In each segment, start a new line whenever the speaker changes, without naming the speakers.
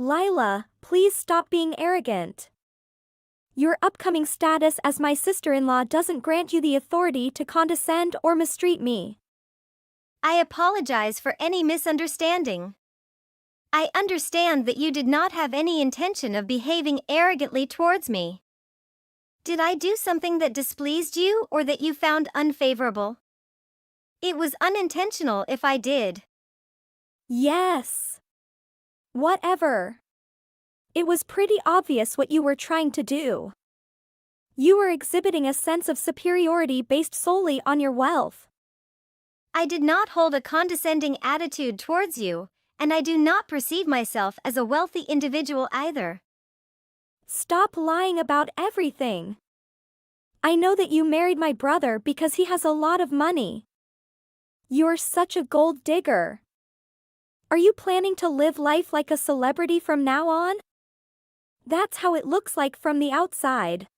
Lila, please stop being arrogant. Your upcoming status as my sister-in-law doesn't grant you the authority to condescend or mistreat me.
I apologize for any misunderstanding. I understand that you did not have any intention of behaving arrogantly towards me. Did I do something that displeased you or that you found unfavorable? It was unintentional if I did.
Yes. Whatever. It was pretty obvious what you were trying to do. You were exhibiting a sense of superiority based solely on your wealth.
I did not hold a condescending attitude towards you, and I do not perceive myself as a wealthy individual either.
Stop lying about everything. I know that you married my brother because he has a lot of money. You're such a gold digger. Are you planning to live life like a celebrity from now on? That's how it looks like from the outside.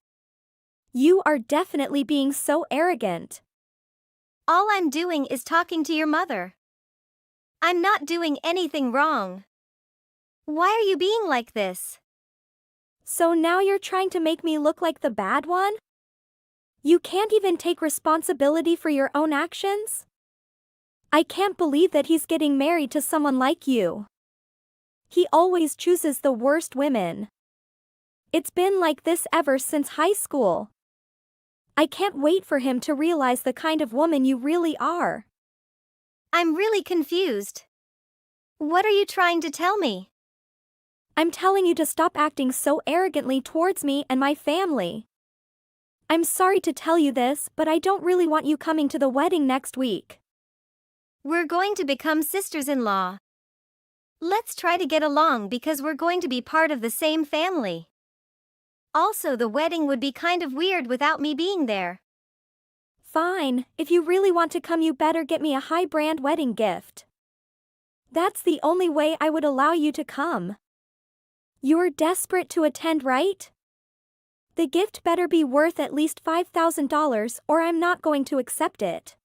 You are definitely being so arrogant.
All I'm doing is talking to your mother. I'm not doing anything wrong. Why are you being like this?
So now you're trying to make me look like the bad one? You can't even take responsibility for your own actions? I can't believe that he's getting married to someone like you. He always chooses the worst women. It's been like this ever since high school. I can't wait for him to realize the kind of woman you really are.
I'm really confused. What are you trying to tell me?
I'm telling you to stop acting so arrogantly towards me and my family. I'm sorry to tell you this, but I don't really want you coming to the wedding next week.
We're going to become sisters-in-law. Let's try to get along because we're going to be part of the same family. Also, the wedding would be kind of weird without me being there.
Fine, if you really want to come, you better get me a high-brand wedding gift. That's the only way I would allow you to come. You're desperate to attend, right? The gift better be worth at least $5,000 or I'm not going to accept it.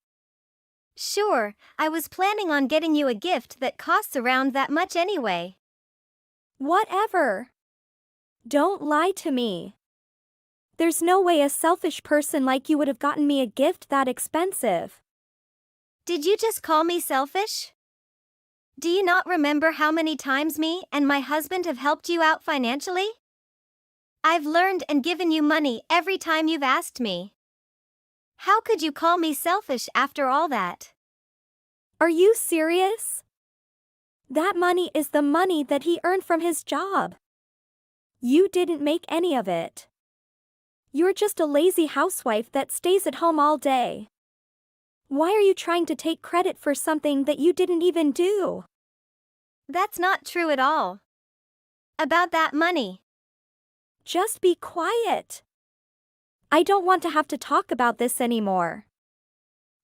Sure, I was planning on getting you a gift that costs around that much anyway.
Whatever. Don't lie to me. There's no way a selfish person like you would have gotten me a gift that expensive.
Did you just call me selfish? Do you not remember how many times me and my husband have helped you out financially? I've learned and given you money every time you've asked me. How could you call me selfish after all that?
Are you serious? That money is the money that he earned from his job. You didn't make any of it. You're just a lazy housewife that stays at home all day. Why are you trying to take credit for something that you didn't even do?
That's not true at all. About that money.
Just be quiet. I don't want to have to talk about this anymore.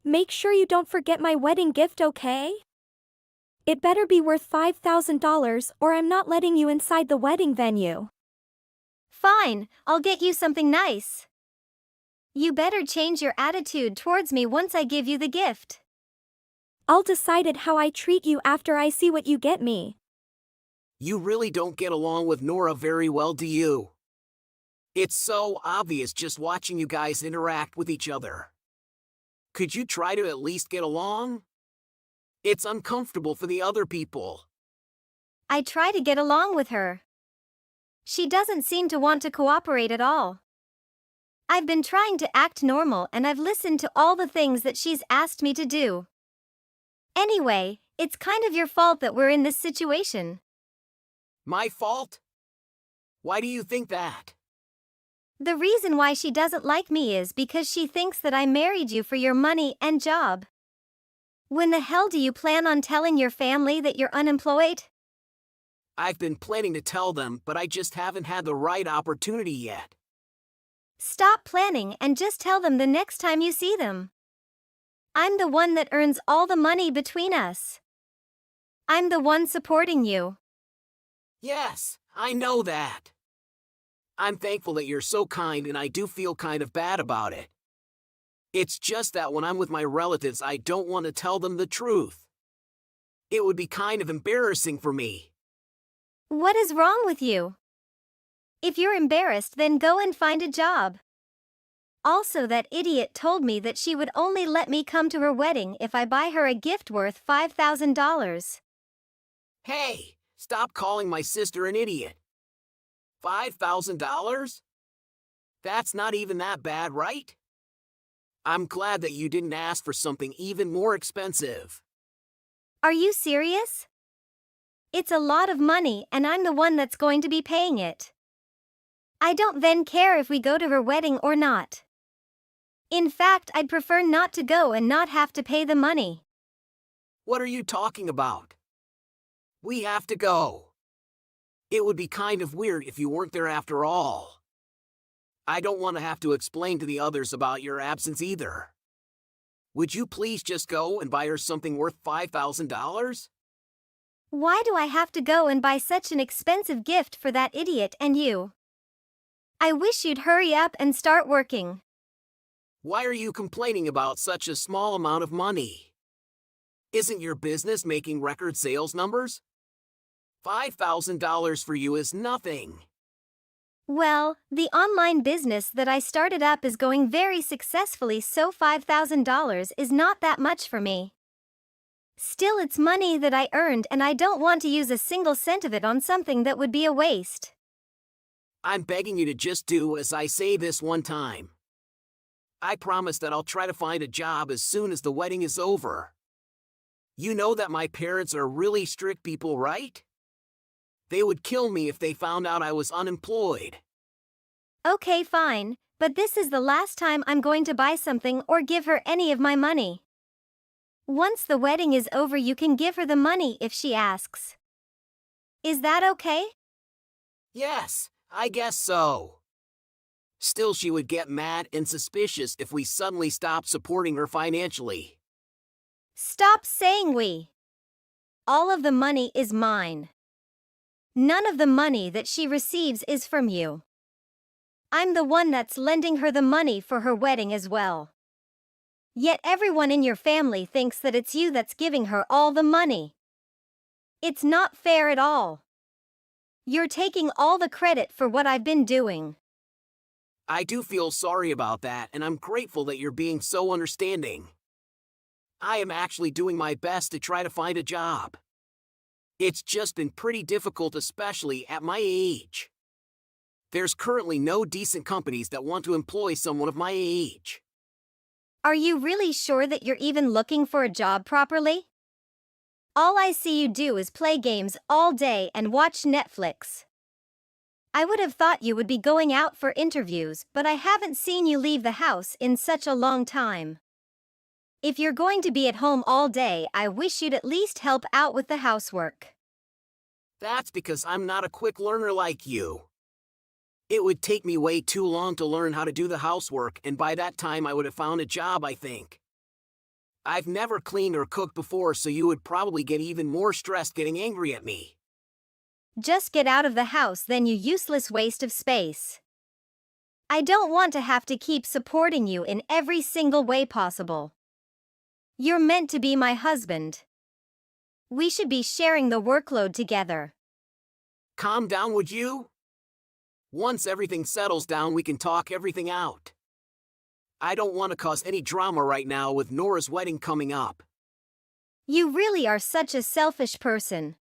Make sure you don't forget my wedding gift, okay? It better be worth $5,000 or I'm not letting you inside the wedding venue.
Fine, I'll get you something nice. You better change your attitude towards me once I give you the gift.
I'll decide it how I treat you after I see what you get me.
You really don't get along with Nora very well, do you? It's so obvious just watching you guys interact with each other. Could you try to at least get along? It's uncomfortable for the other people.
I try to get along with her. She doesn't seem to want to cooperate at all. I've been trying to act normal and I've listened to all the things that she's asked me to do. Anyway, it's kind of your fault that we're in this situation.
My fault? Why do you think that?
The reason why she doesn't like me is because she thinks that I married you for your money and job. When the hell do you plan on telling your family that you're unemployed?
I've been planning to tell them, but I just haven't had the right opportunity yet.
Stop planning and just tell them the next time you see them. I'm the one that earns all the money between us. I'm the one supporting you.
Yes, I know that. I'm thankful that you're so kind and I do feel kind of bad about it. It's just that when I'm with my relatives, I don't want to tell them the truth. It would be kind of embarrassing for me.
What is wrong with you? If you're embarrassed, then go and find a job. Also, that idiot told me that she would only let me come to her wedding if I buy her a gift worth $5,000.
Hey, stop calling my sister an idiot. $5,000? That's not even that bad, right? I'm glad that you didn't ask for something even more expensive.
Are you serious? It's a lot of money and I'm the one that's going to be paying it. I don't then care if we go to her wedding or not. In fact, I'd prefer not to go and not have to pay the money.
What are you talking about? We have to go. It would be kind of weird if you weren't there after all. I don't want to have to explain to the others about your absence either. Would you please just go and buy her something worth $5,000?
Why do I have to go and buy such an expensive gift for that idiot and you? I wish you'd hurry up and start working.
Why are you complaining about such a small amount of money? Isn't your business making record sales numbers? $5,000 for you is nothing.
Well, the online business that I started up is going very successfully, so $5,000 is not that much for me. Still, it's money that I earned and I don't want to use a single cent of it on something that would be a waste.
I'm begging you to just do as I say this one time. I promise that I'll try to find a job as soon as the wedding is over. You know that my parents are really strict people, right? They would kill me if they found out I was unemployed.
Okay, fine, but this is the last time I'm going to buy something or give her any of my money. Once the wedding is over, you can give her the money if she asks. Is that okay?
Yes, I guess so. Still, she would get mad and suspicious if we suddenly stopped supporting her financially.
Stop saying we. All of the money is mine. None of the money that she receives is from you. I'm the one that's lending her the money for her wedding as well. Yet everyone in your family thinks that it's you that's giving her all the money. It's not fair at all. You're taking all the credit for what I've been doing.
I do feel sorry about that, and I'm grateful that you're being so understanding. I am actually doing my best to try to find a job. It's just been pretty difficult, especially at my age. There's currently no decent companies that want to employ someone of my age.
Are you really sure that you're even looking for a job properly? All I see you do is play games all day and watch Netflix. I would have thought you would be going out for interviews, but I haven't seen you leave the house in such a long time. If you're going to be at home all day, I wish you'd at least help out with the housework.
That's because I'm not a quick learner like you. It would take me way too long to learn how to do the housework, and by that time I would have found a job, I think. I've never cleaned or cooked before, so you would probably get even more stressed getting angry at me.
Just get out of the house then, you useless waste of space. I don't want to have to keep supporting you in every single way possible. You're meant to be my husband. We should be sharing the workload together.
Calm down, would you? Once everything settles down, we can talk everything out. I don't want to cause any drama right now with Nora's wedding coming up.
You really are such a selfish person.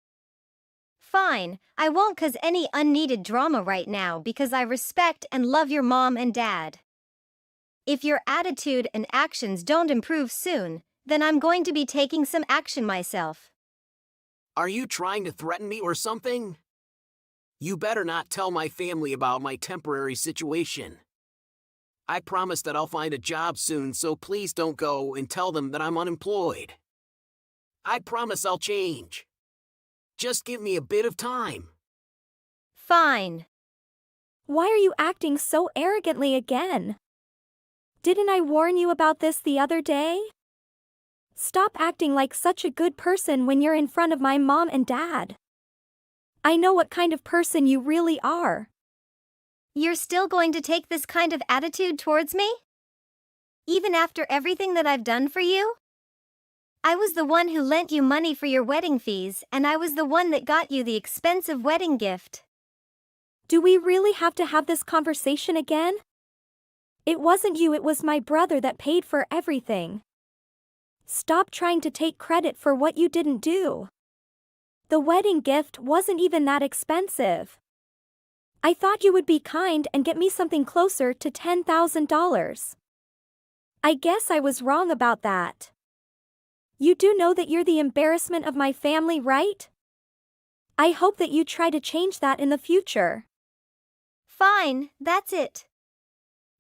Fine, I won't cause any unneeded drama right now because I respect and love your mom and dad. If your attitude and actions don't improve soon, then I'm going to be taking some action myself.
Are you trying to threaten me or something? You better not tell my family about my temporary situation. I promise that I'll find a job soon, so please don't go and tell them that I'm unemployed. I promise I'll change. Just give me a bit of time.
Fine.
Why are you acting so arrogantly again? Didn't I warn you about this the other day? Stop acting like such a good person when you're in front of my mom and dad. I know what kind of person you really are.
You're still going to take this kind of attitude towards me? Even after everything that I've done for you? I was the one who lent you money for your wedding fees, and I was the one that got you the expensive wedding gift.
Do we really have to have this conversation again? It wasn't you, it was my brother that paid for everything. Stop trying to take credit for what you didn't do. The wedding gift wasn't even that expensive. I thought you would be kind and get me something closer to $10,000. I guess I was wrong about that. You do know that you're the embarrassment of my family, right? I hope that you try to change that in the future.
Fine, that's it.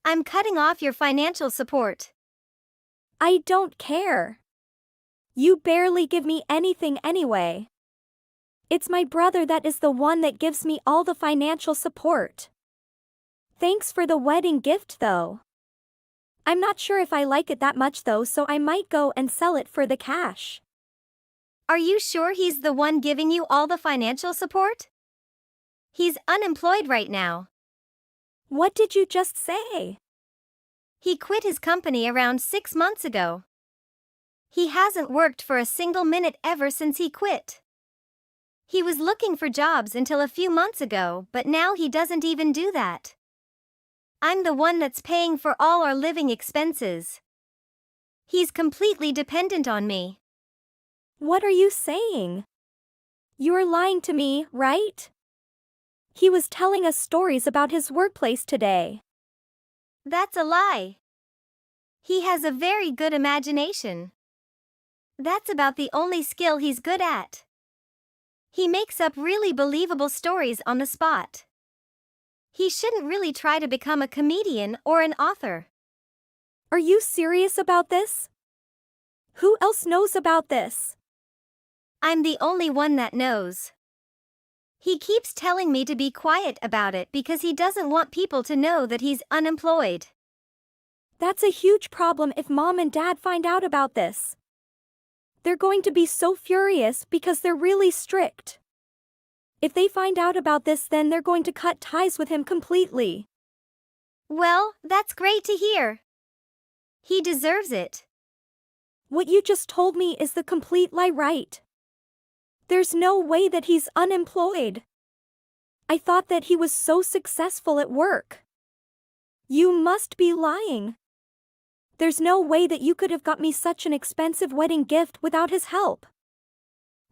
I'm cutting off your financial support.
I don't care. You barely give me anything anyway. It's my brother that is the one that gives me all the financial support. Thanks for the wedding gift though. I'm not sure if I like it that much though, so I might go and sell it for the cash.
Are you sure he's the one giving you all the financial support? He's unemployed right now.
What did you just say?
He quit his company around 6 months ago. He hasn't worked for a single minute ever since he quit. He was looking for jobs until a few months ago, but now he doesn't even do that. I'm the one that's paying for all our living expenses. He's completely dependent on me.
What are you saying? You're lying to me, right? He was telling us stories about his workplace today.
That's a lie. He has a very good imagination. That's about the only skill he's good at. He makes up really believable stories on the spot. He shouldn't really try to become a comedian or an author.
Are you serious about this? Who else knows about this?
I'm the only one that knows. He keeps telling me to be quiet about it because he doesn't want people to know that he's unemployed.
That's a huge problem if Mom and Dad find out about this. They're going to be so furious because they're really strict. If they find out about this, then they're going to cut ties with him completely.
Well, that's great to hear. He deserves it.
What you just told me is the complete lie, right? There's no way that he's unemployed. I thought that he was so successful at work. You must be lying. There's no way that you could have got me such an expensive wedding gift without his help.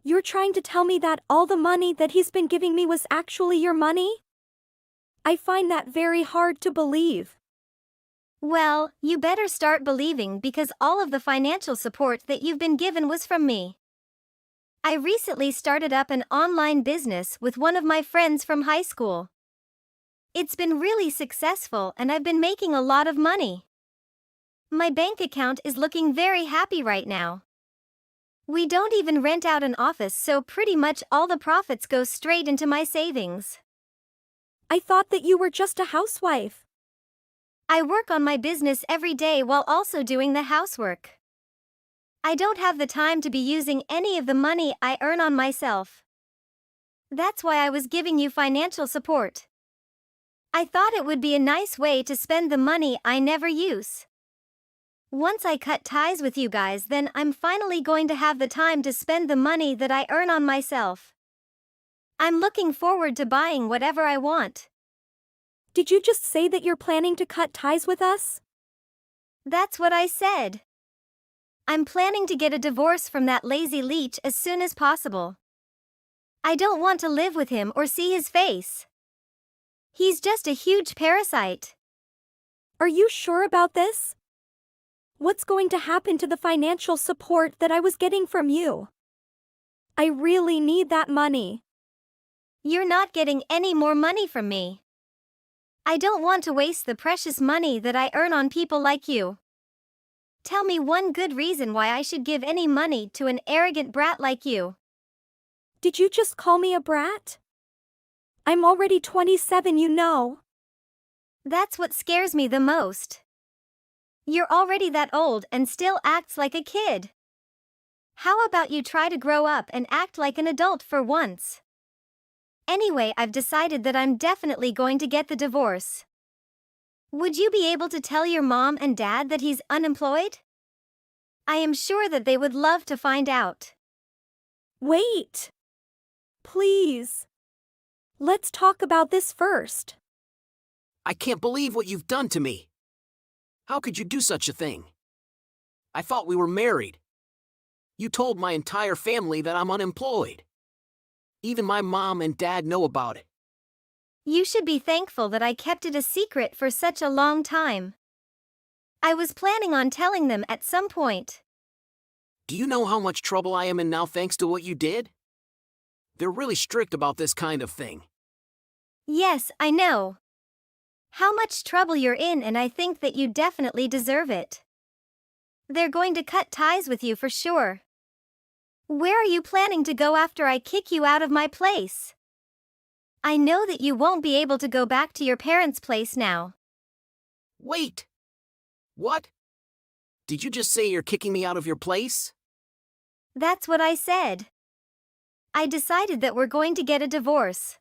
You're trying to tell me that all the money that he's been giving me was actually your money? I find that very hard to believe.
Well, you better start believing because all of the financial support that you've been given was from me. I recently started up an online business with one of my friends from high school. It's been really successful and I've been making a lot of money. My bank account is looking very happy right now. We don't even rent out an office, so pretty much all the profits go straight into my savings.
I thought that you were just a housewife.
I work on my business every day while also doing the housework. I don't have the time to be using any of the money I earn on myself. That's why I was giving you financial support. I thought it would be a nice way to spend the money I never use. Once I cut ties with you guys, then I'm finally going to have the time to spend the money that I earn on myself. I'm looking forward to buying whatever I want.
Did you just say that you're planning to cut ties with us?
That's what I said. I'm planning to get a divorce from that lazy leech as soon as possible. I don't want to live with him or see his face. He's just a huge parasite.
Are you sure about this? What's going to happen to the financial support that I was getting from you? I really need that money.
You're not getting any more money from me. I don't want to waste the precious money that I earn on people like you. Tell me one good reason why I should give any money to an arrogant brat like you.
Did you just call me a brat? I'm already 27, you know.
That's what scares me the most. You're already that old and still acts like a kid. How about you try to grow up and act like an adult for once? Anyway, I've decided that I'm definitely going to get the divorce. Would you be able to tell your mom and dad that he's unemployed? I am sure that they would love to find out.
Wait. Please. Let's talk about this first.
I can't believe what you've done to me. How could you do such a thing? I thought we were married. You told my entire family that I'm unemployed. Even my mom and dad know about it.
You should be thankful that I kept it a secret for such a long time. I was planning on telling them at some point.
Do you know how much trouble I am in now thanks to what you did? They're really strict about this kind of thing.
Yes, I know. How much trouble you're in, and I think that you definitely deserve it. They're going to cut ties with you for sure. Where are you planning to go after I kick you out of my place? I know that you won't be able to go back to your parents' place now.
Wait! What? Did you just say you're kicking me out of your place?
That's what I said. I decided that we're going to get a divorce.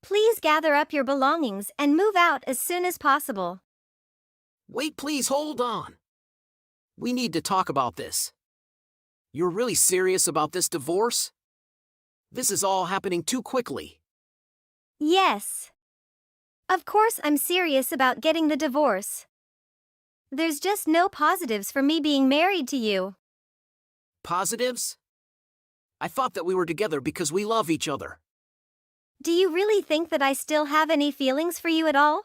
Please gather up your belongings and move out as soon as possible.
Wait, please hold on. We need to talk about this. You're really serious about this divorce? This is all happening too quickly.
Yes. Of course I'm serious about getting the divorce. There's just no positives for me being married to you.
Positives? I thought that we were together because we love each other.
Do you really think that I still have any feelings for you at all?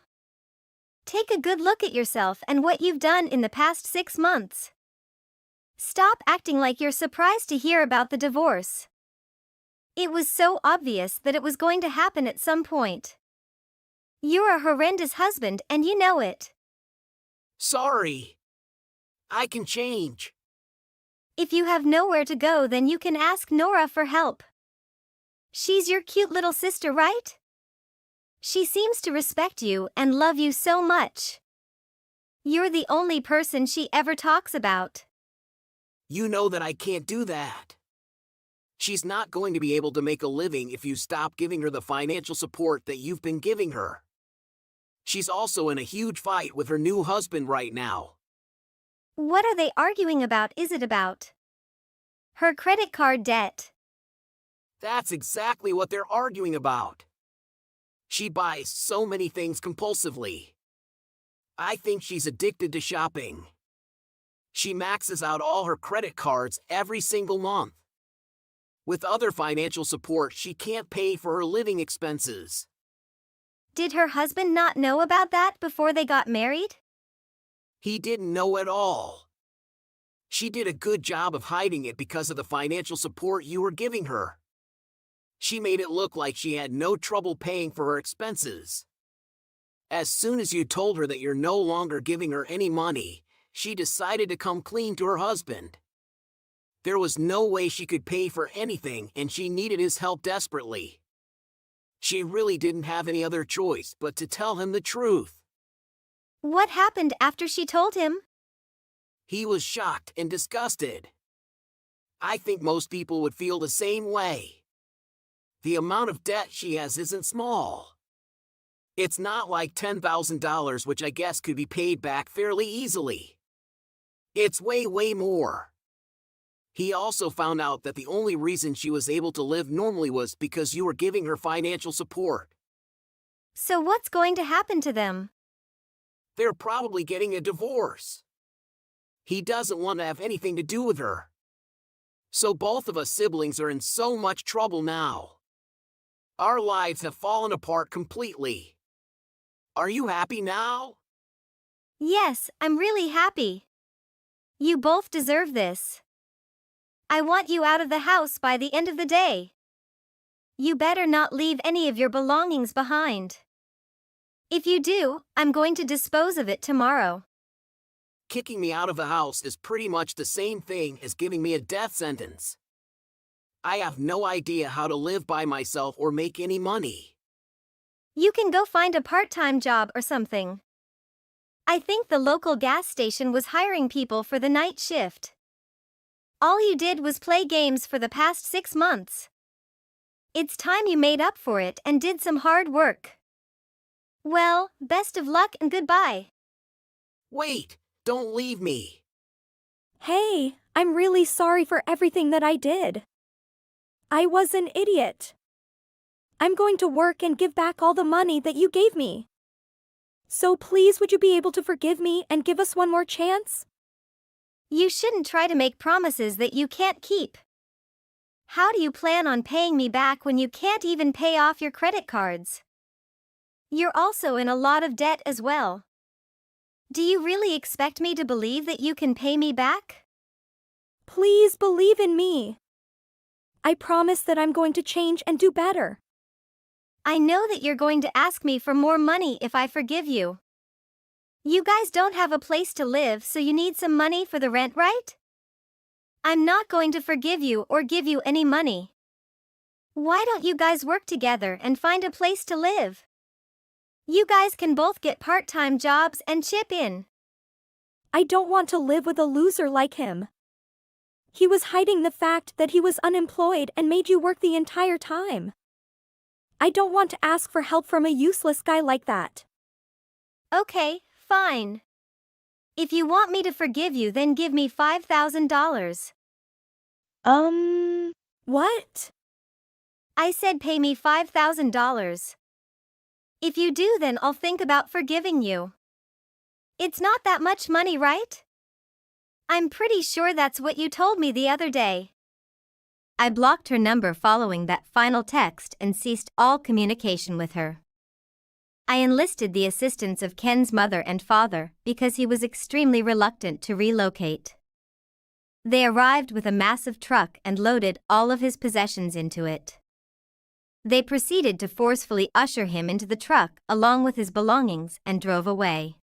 Take a good look at yourself and what you've done in the past 6 months. Stop acting like you're surprised to hear about the divorce. It was so obvious that it was going to happen at some point. You're a horrendous husband and you know it.
Sorry. I can change.
If you have nowhere to go, then you can ask Nora for help. She's your cute little sister, right? She seems to respect you and love you so much. You're the only person she ever talks about.
You know that I can't do that. She's not going to be able to make a living if you stop giving her the financial support that you've been giving her. She's also in a huge fight with her new husband right now.
What are they arguing about? Is it about her credit card debt?
That's exactly what they're arguing about. She buys so many things compulsively. I think she's addicted to shopping. She maxes out all her credit cards every single month. With other financial support, she can't pay for her living expenses.
Did her husband not know about that before they got married?
He didn't know at all. She did a good job of hiding it because of the financial support you were giving her. She made it look like she had no trouble paying for her expenses. As soon as you told her that you're no longer giving her any money, she decided to come clean to her husband. There was no way she could pay for anything, and she needed his help desperately. She really didn't have any other choice but to tell him the truth.
What happened after she told him?
He was shocked and disgusted. I think most people would feel the same way. The amount of debt she has isn't small. It's not like $10,000, which I guess could be paid back fairly easily. It's way, way more. He also found out that the only reason she was able to live normally was because you were giving her financial support.
So what's going to happen to them?
They're probably getting a divorce. He doesn't want to have anything to do with her. So both of us siblings are in so much trouble now. Our lives have fallen apart completely. Are you happy now?
Yes, I'm really happy. You both deserve this. I want you out of the house by the end of the day. You better not leave any of your belongings behind. If you do, I'm going to dispose of it tomorrow.
Kicking me out of the house is pretty much the same thing as giving me a death sentence. I have no idea how to live by myself or make any money.
You can go find a part-time job or something. I think the local gas station was hiring people for the night shift. All you did was play games for the past 6 months. It's time you made up for it and did some hard work. Well, best of luck and goodbye.
Wait, don't leave me.
Hey, I'm really sorry for everything that I did. I was an idiot. I'm going to work and give back all the money that you gave me. So please, would you be able to forgive me and give us one more chance?
You shouldn't try to make promises that you can't keep. How do you plan on paying me back when you can't even pay off your credit cards? You're also in a lot of debt as well. Do you really expect me to believe that you can pay me back?
Please believe in me. I promise that I'm going to change and do better.
I know that you're going to ask me for more money if I forgive you. You guys don't have a place to live, so you need some money for the rent, right? I'm not going to forgive you or give you any money. Why don't you guys work together and find a place to live? You guys can both get part-time jobs and chip in.
I don't want to live with a loser like him. He was hiding the fact that he was unemployed and made you work the entire time. I don't want to ask for help from a useless guy like that.
Okay, fine. If you want me to forgive you, then give me $5,000.
What?
I said pay me $5,000. If you do, then I'll think about forgiving you. It's not that much money, right? I'm pretty sure that's what you told me the other day. I blocked her number following that final text and ceased all communication with her. I enlisted the assistance of Ken's mother and father because he was extremely reluctant to relocate. They arrived with a massive truck and loaded all of his possessions into it. They proceeded to forcefully usher him into the truck along with his belongings and drove away.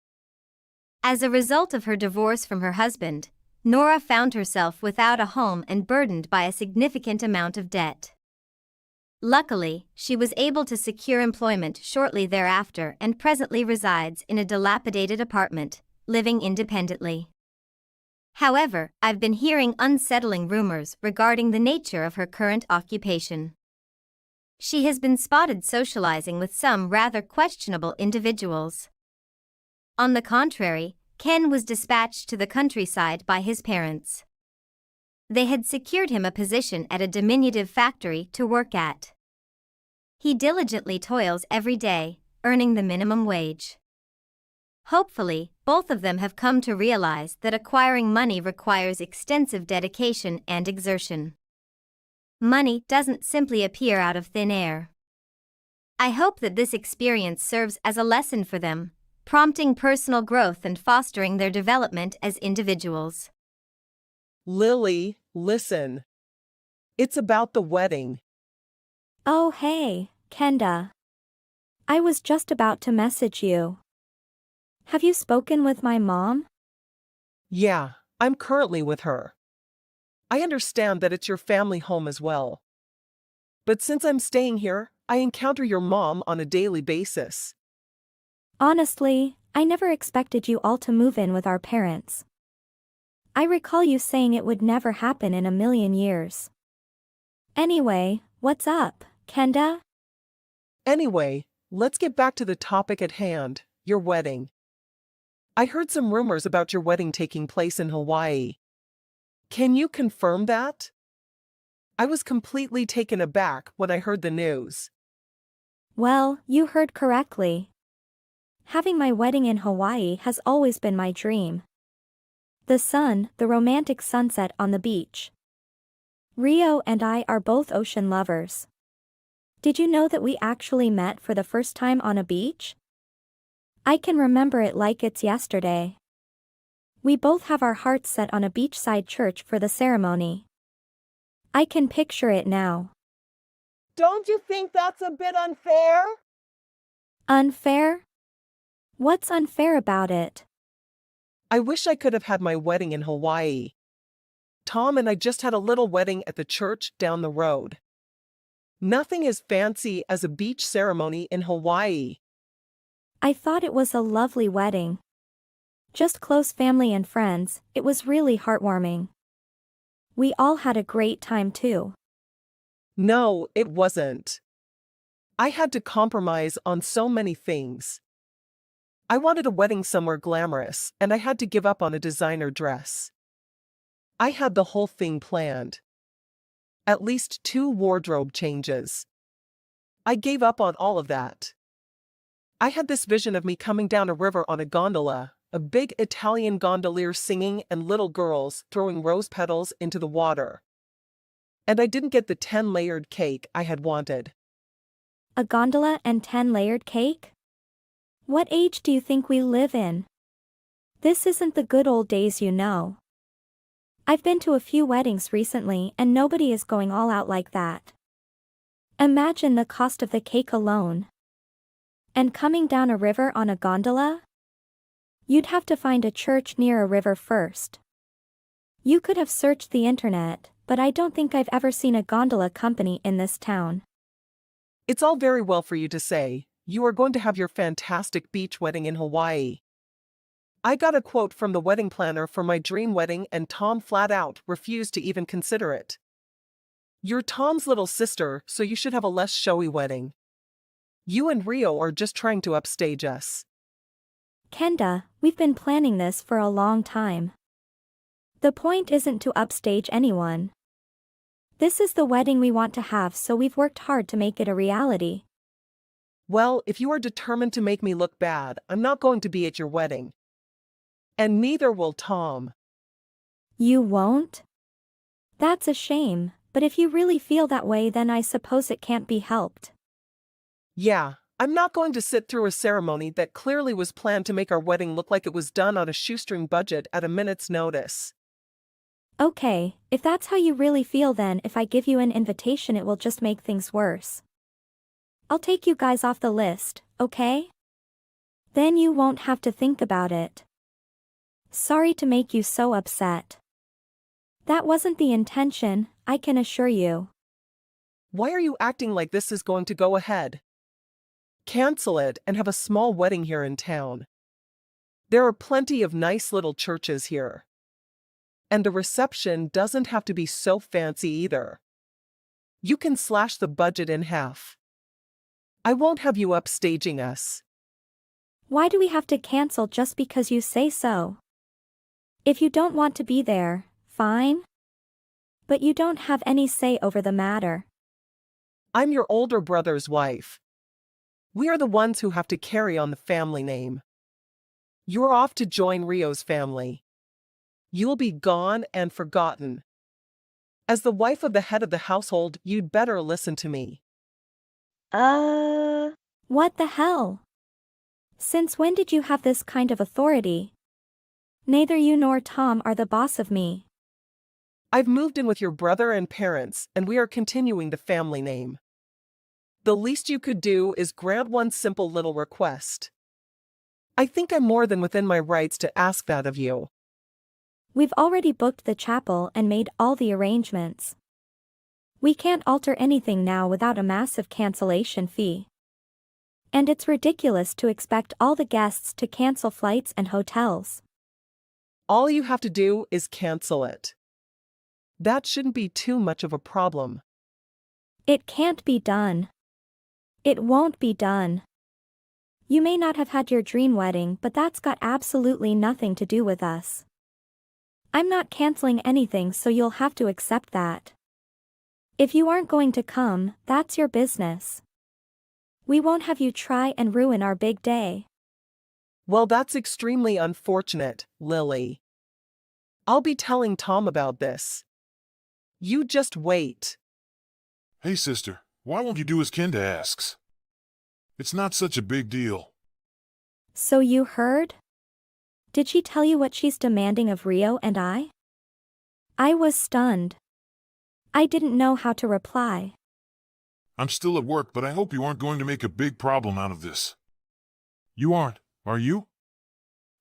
As a result of her divorce from her husband, Nora found herself without a home and burdened by a significant amount of debt. Luckily, she was able to secure employment shortly thereafter and presently resides in a dilapidated apartment, living independently. However, I've been hearing unsettling rumors regarding the nature of her current occupation. She has been spotted socializing with some rather questionable individuals. On the contrary, Ken was dispatched to the countryside by his parents. They had secured him a position at a diminutive factory to work at. He diligently toils every day, earning the minimum wage. Hopefully, both of them have come to realize that acquiring money requires extensive dedication and exertion. Money doesn't simply appear out of thin air. I hope that this experience serves as a lesson for them, prompting personal growth and fostering their development as individuals.
Lily, listen. It's about the wedding.
Oh hey, Kenda. I was just about to message you. Have you spoken with my mom?
Yeah, I'm currently with her. I understand that it's your family home as well. But since I'm staying here, I encounter your mom on a daily basis.
Honestly, I never expected you all to move in with our parents. I recall you saying it would never happen in a million years. Anyway, what's up, Kenda?
Anyway, let's get back to the topic at hand, your wedding. I heard some rumors about your wedding taking place in Hawaii. Can you confirm that? I was completely taken aback when I heard the news.
Well, you heard correctly. Having my wedding in Hawaii has always been my dream. The sun, the romantic sunset on the beach. Rio and I are both ocean lovers. Did you know that we actually met for the first time on a beach? I can remember it like it's yesterday. We both have our hearts set on a beachside church for the ceremony. I can picture it now.
Don't you think that's a bit unfair?
Unfair? What's unfair about it?
I wish I could have had my wedding in Hawaii. Tom and I just had a little wedding at the church down the road. Nothing as fancy as a beach ceremony in Hawaii.
I thought it was a lovely wedding. Just close family and friends, it was really heartwarming. We all had a great time too.
No, it wasn't. I had to compromise on so many things. I wanted a wedding somewhere glamorous, and I had to give up on a designer dress. I had the whole thing planned. At least 2 wardrobe changes. I gave up on all of that. I had this vision of me coming down a river on a gondola, a big Italian gondolier singing and little girls throwing rose petals into the water. And I didn't get the 10-layered cake I had wanted.
A gondola and 10-layered cake? What age do you think we live in? This isn't the good old days, you know. I've been to a few weddings recently and nobody is going all out like that. Imagine the cost of the cake alone. And coming down a river on a gondola? You'd have to find a church near a river first. You could have searched the internet, but I don't think I've ever seen a gondola company in this town.
It's all very well for you to say, you are going to have your fantastic beach wedding in Hawaii. I got a quote from the wedding planner for my dream wedding and Tom flat out refused to even consider it. You're Tom's little sister, so you should have a less showy wedding. You and Rio are just trying to upstage us.
Kenda, we've been planning this for a long time. The point isn't to upstage anyone. This is the wedding we want to have, so we've worked hard to make it a reality.
Well, if you are determined to make me look bad, I'm not going to be at your wedding. And neither will Tom.
You won't? That's a shame, but if you really feel that way, then I suppose it can't be helped.
Yeah, I'm not going to sit through a ceremony that clearly was planned to make our wedding look like it was done on a shoestring budget at a minute's notice.
Okay, if that's how you really feel, then if I give you an invitation it will just make things worse. I'll take you guys off the list, okay? Then you won't have to think about it. Sorry to make you so upset. That wasn't the intention, I can assure you.
Why are you acting like this is going to go ahead? Cancel it and have a small wedding here in town. There are plenty of nice little churches here. And the reception doesn't have to be so fancy either. You can slash the budget in half. I won't have you upstaging us.
Why do we have to cancel just because you say so? If you don't want to be there, fine. But you don't have any say over the matter.
I'm your older brother's wife. We are the ones who have to carry on the family name. You're off to join Rio's family. You'll be gone and forgotten. As the wife of the head of the household, you'd better listen to me.
What the hell? Since when did you have this kind of authority? Neither you nor Tom are the boss of me.
I've moved in with your brother and parents, and we are continuing the family name. The least you could do is grant one simple little request. I think I'm more than within my rights to ask that of you.
We've already booked the chapel and made all the arrangements. We can't alter anything now without a massive cancellation fee. And it's ridiculous to expect all the guests to cancel flights and hotels.
All you have to do is cancel it. That shouldn't be too much of a problem.
It can't be done. It won't be done. You may not have had your dream wedding, but that's got absolutely nothing to do with us. I'm not canceling anything, so you'll have to accept that. If you aren't going to come, that's your business. We won't have you try and ruin our big day.
Well, that's extremely unfortunate, Lily. I'll be telling Tom about this. You just wait.
Hey sister, why won't you do as Kenda asks? It's not such a big deal.
So you heard? Did she tell you what she's demanding of Rio and I? I was stunned. I didn't know how to reply.
I'm still at work, but I hope you aren't going to make a big problem out of this. You aren't, are you?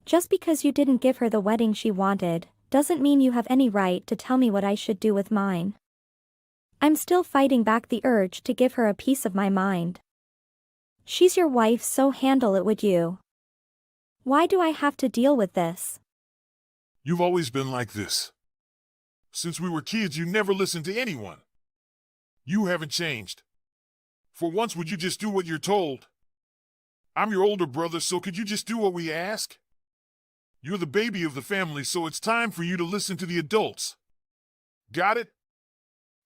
Just because you didn't give her the wedding she wanted, doesn't mean you have any right to tell me what I should do with mine. I'm still fighting back the urge to give her a piece of my mind. She's your wife, so handle it, would you? Why do I have to deal with this?
You've always been like this. Since we were kids, you never listened to anyone. You haven't changed. For once, would you just do what you're told? I'm your older brother, so could you just do what we ask? You're the baby of the family, so it's time for you to listen to the adults. Got it?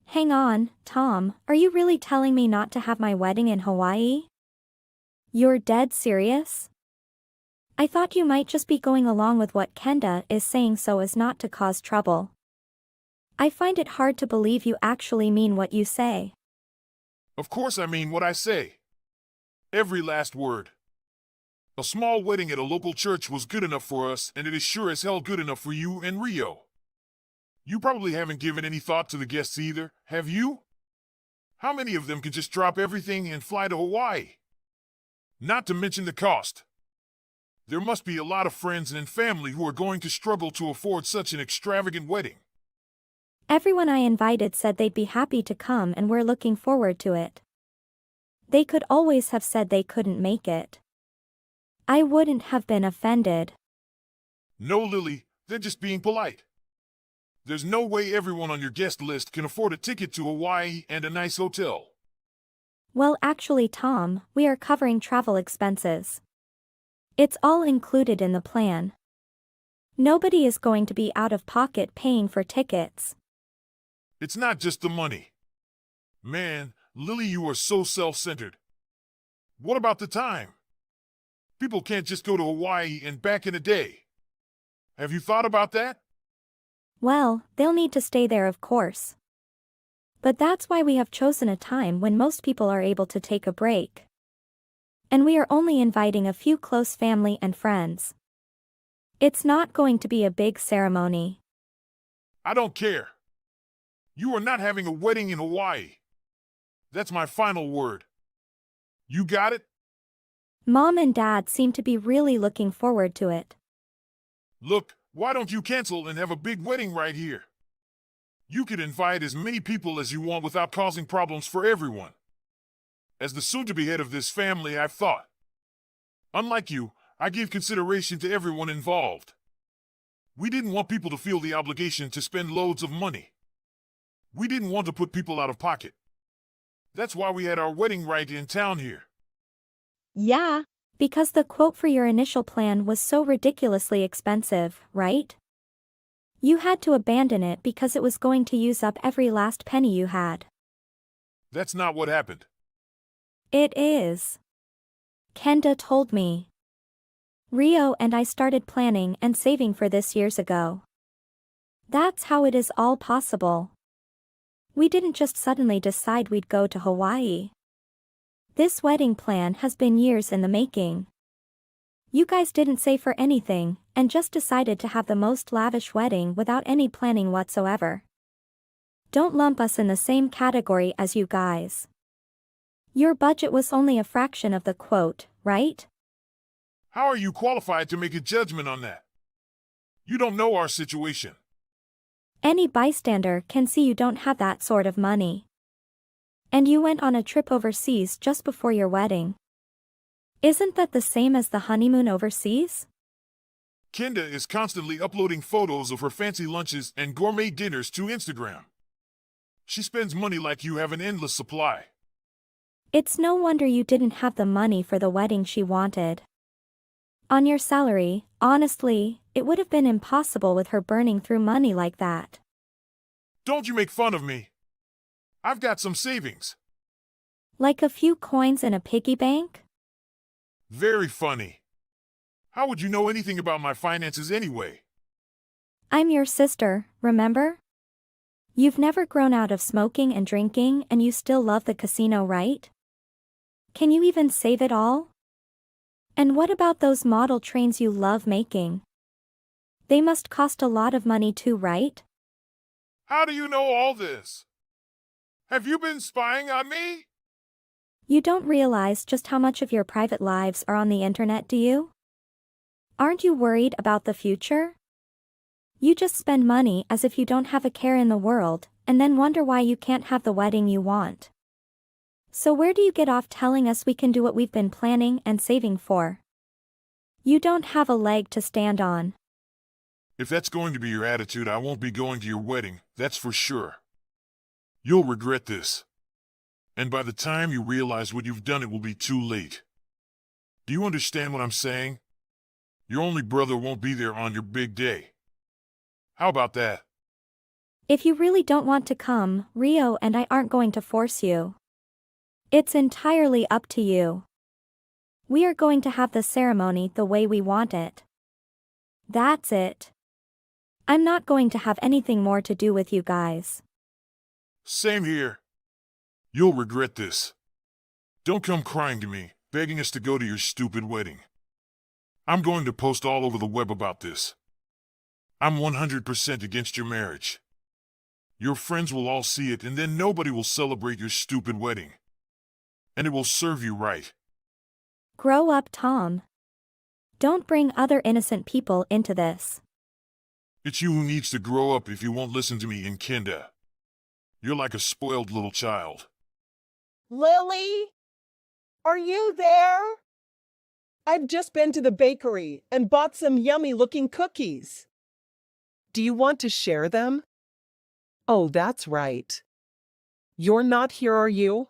Hang on, Tom, are you really telling me not to have my wedding in Hawaii? You're dead serious? I thought you might just be going along with what Kenda is saying so as not to cause trouble. I find it hard to believe you actually mean what you say.
Of course I mean what I say. Every last word. A small wedding at a local church was good enough for us, and it is sure as hell good enough for you and Rio. You probably haven't given any thought to the guests either, have you? How many of them can just drop everything and fly to Hawaii? Not to mention the cost. There must be a lot of friends and family who are going to struggle to afford such an extravagant wedding.
Everyone I invited said they'd be happy to come and we're looking forward to it. They could always have said they couldn't make it. I wouldn't have been offended.
No, Lily, they're just being polite. There's no way everyone on your guest list can afford a ticket to Hawaii and a nice hotel.
Well, actually, Tom, we are covering travel expenses. It's all included in the plan. Nobody is going to be out of pocket paying for tickets.
It's not just the money. Man, Lily, you are so self-centered. What about the time? People can't just go to Hawaii and back in a day. Have you thought about that?
Well, they'll need to stay there, of course. But that's why we have chosen a time when most people are able to take a break. And we are only inviting a few close family and friends. It's not going to be a big ceremony.
I don't care. You are not having a wedding in Hawaii. That's my final word. You got it?
Mom and Dad seem to be really looking forward to it.
Look, why don't you cancel and have a big wedding right here? You could invite as many people as you want without causing problems for everyone. As the soon-to-be head of this family, I've thought. Unlike you, I gave consideration to everyone involved. We didn't want people to feel the obligation to spend loads of money. We didn't want to put people out of pocket. That's why we had our wedding right in town here.
Yeah, because the quote for your initial plan was so ridiculously expensive, right? You had to abandon it because it was going to use up every last penny you had.
That's not what happened.
It is. Kenda told me. Rio and I started planning and saving for this years ago. That's how it is all possible. We didn't just suddenly decide we'd go to Hawaii. This wedding plan has been years in the making. You guys didn't save for anything, and just decided to have the most lavish wedding without any planning whatsoever. Don't lump us in the same category as you guys. Your budget was only a fraction of the quote, right?
How are you qualified to make a judgment on that? You don't know our situation.
Any bystander can see you don't have that sort of money. And you went on a trip overseas just before your wedding. Isn't that the same as the honeymoon overseas?
Kenda is constantly uploading photos of her fancy lunches and gourmet dinners to Instagram. She spends money like you have an endless supply.
It's no wonder you didn't have the money for the wedding she wanted. On your salary, honestly, it would have been impossible with her burning through money like that.
Don't you make fun of me. I've got some savings.
Like a few coins in a piggy bank?
Very funny. How would you know anything about my finances anyway?
I'm your sister, remember? You've never grown out of smoking and drinking and you still love the casino, right? Can you even save it all? And what about those model trains you love making? They must cost a lot of money too, right?
How do you know all this? Have you been spying on me?
You don't realize just how much of your private lives are on the internet, do you? Aren't you worried about the future? You just spend money as if you don't have a care in the world, and then wonder why you can't have the wedding you want. So where do you get off telling us we can do what we've been planning and saving for? You don't have a leg to stand on.
If that's going to be your attitude, I won't be going to your wedding, that's for sure. You'll regret this. And by the time you realize what you've done, it will be too late. Do you understand what I'm saying? Your only brother won't be there on your big day. How about that?
If you really don't want to come, Rio and I aren't going to force you. It's entirely up to you. We are going to have the ceremony the way we want it. That's it. I'm not going to have anything more to do with you guys.
Same here. You'll regret this. Don't come crying to me, begging us to go to your stupid wedding. I'm going to post all over the web about this. I'm 100% against your marriage. Your friends will all see it and then nobody will celebrate your stupid wedding. And it will serve you right.
Grow up, Tom. Don't bring other innocent people into this.
It's you who needs to grow up if you won't listen to me and Kenda. You're like a spoiled little child.
Lily? Are you there? I've just been to the bakery and bought some yummy-looking cookies. Do you want to share them? Oh, that's right. You're not here, are you?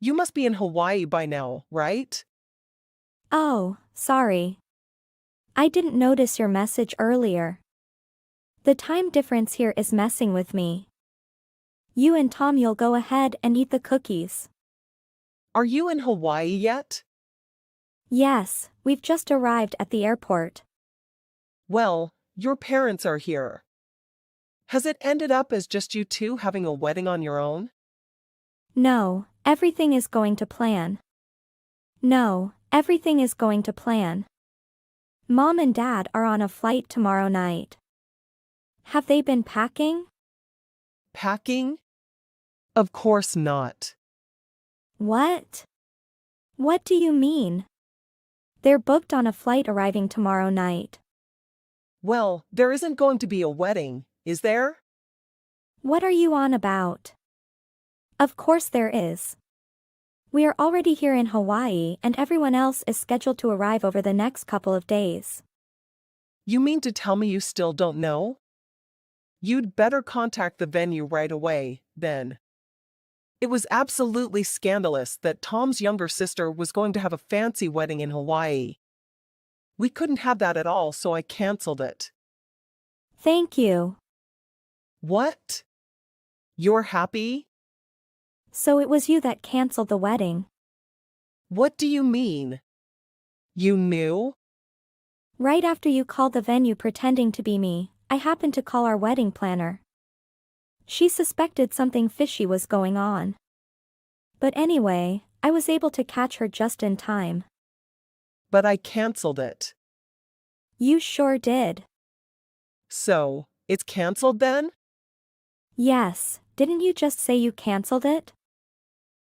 You must be in Hawaii by now, right?
Oh, sorry. I didn't notice your message earlier. The time difference here is messing with me. You and Tom, you'll go ahead and eat the cookies.
Are you in Hawaii yet?
Yes, we've just arrived at the airport.
Well, your parents are here. Has it ended up as just you two having a wedding on your own?
No, everything is going to plan. No, everything is going to plan. Mom and Dad are on a flight tomorrow night. Have they been packing?
Packing? Of course not.
What? What do you mean? They're booked on a flight arriving tomorrow night.
Well, there isn't going to be a wedding, is there?
What are you on about? Of course there is. We are already here in Hawaii and everyone else is scheduled to arrive over the next couple of days.
You mean to tell me you still don't know? You'd better contact the venue right away, then. It was absolutely scandalous that Tom's younger sister was going to have a fancy wedding in Hawaii. We couldn't have that at all, so I canceled it.
Thank you.
What? You're happy?
So it was you that canceled the wedding.
What do you mean? You knew?
Right after you called the venue pretending to be me, I happened to call our wedding planner. She suspected something fishy was going on. But anyway, I was able to catch her just in time.
But I canceled it.
You sure did.
So, it's canceled then?
Yes, didn't you just say you canceled it?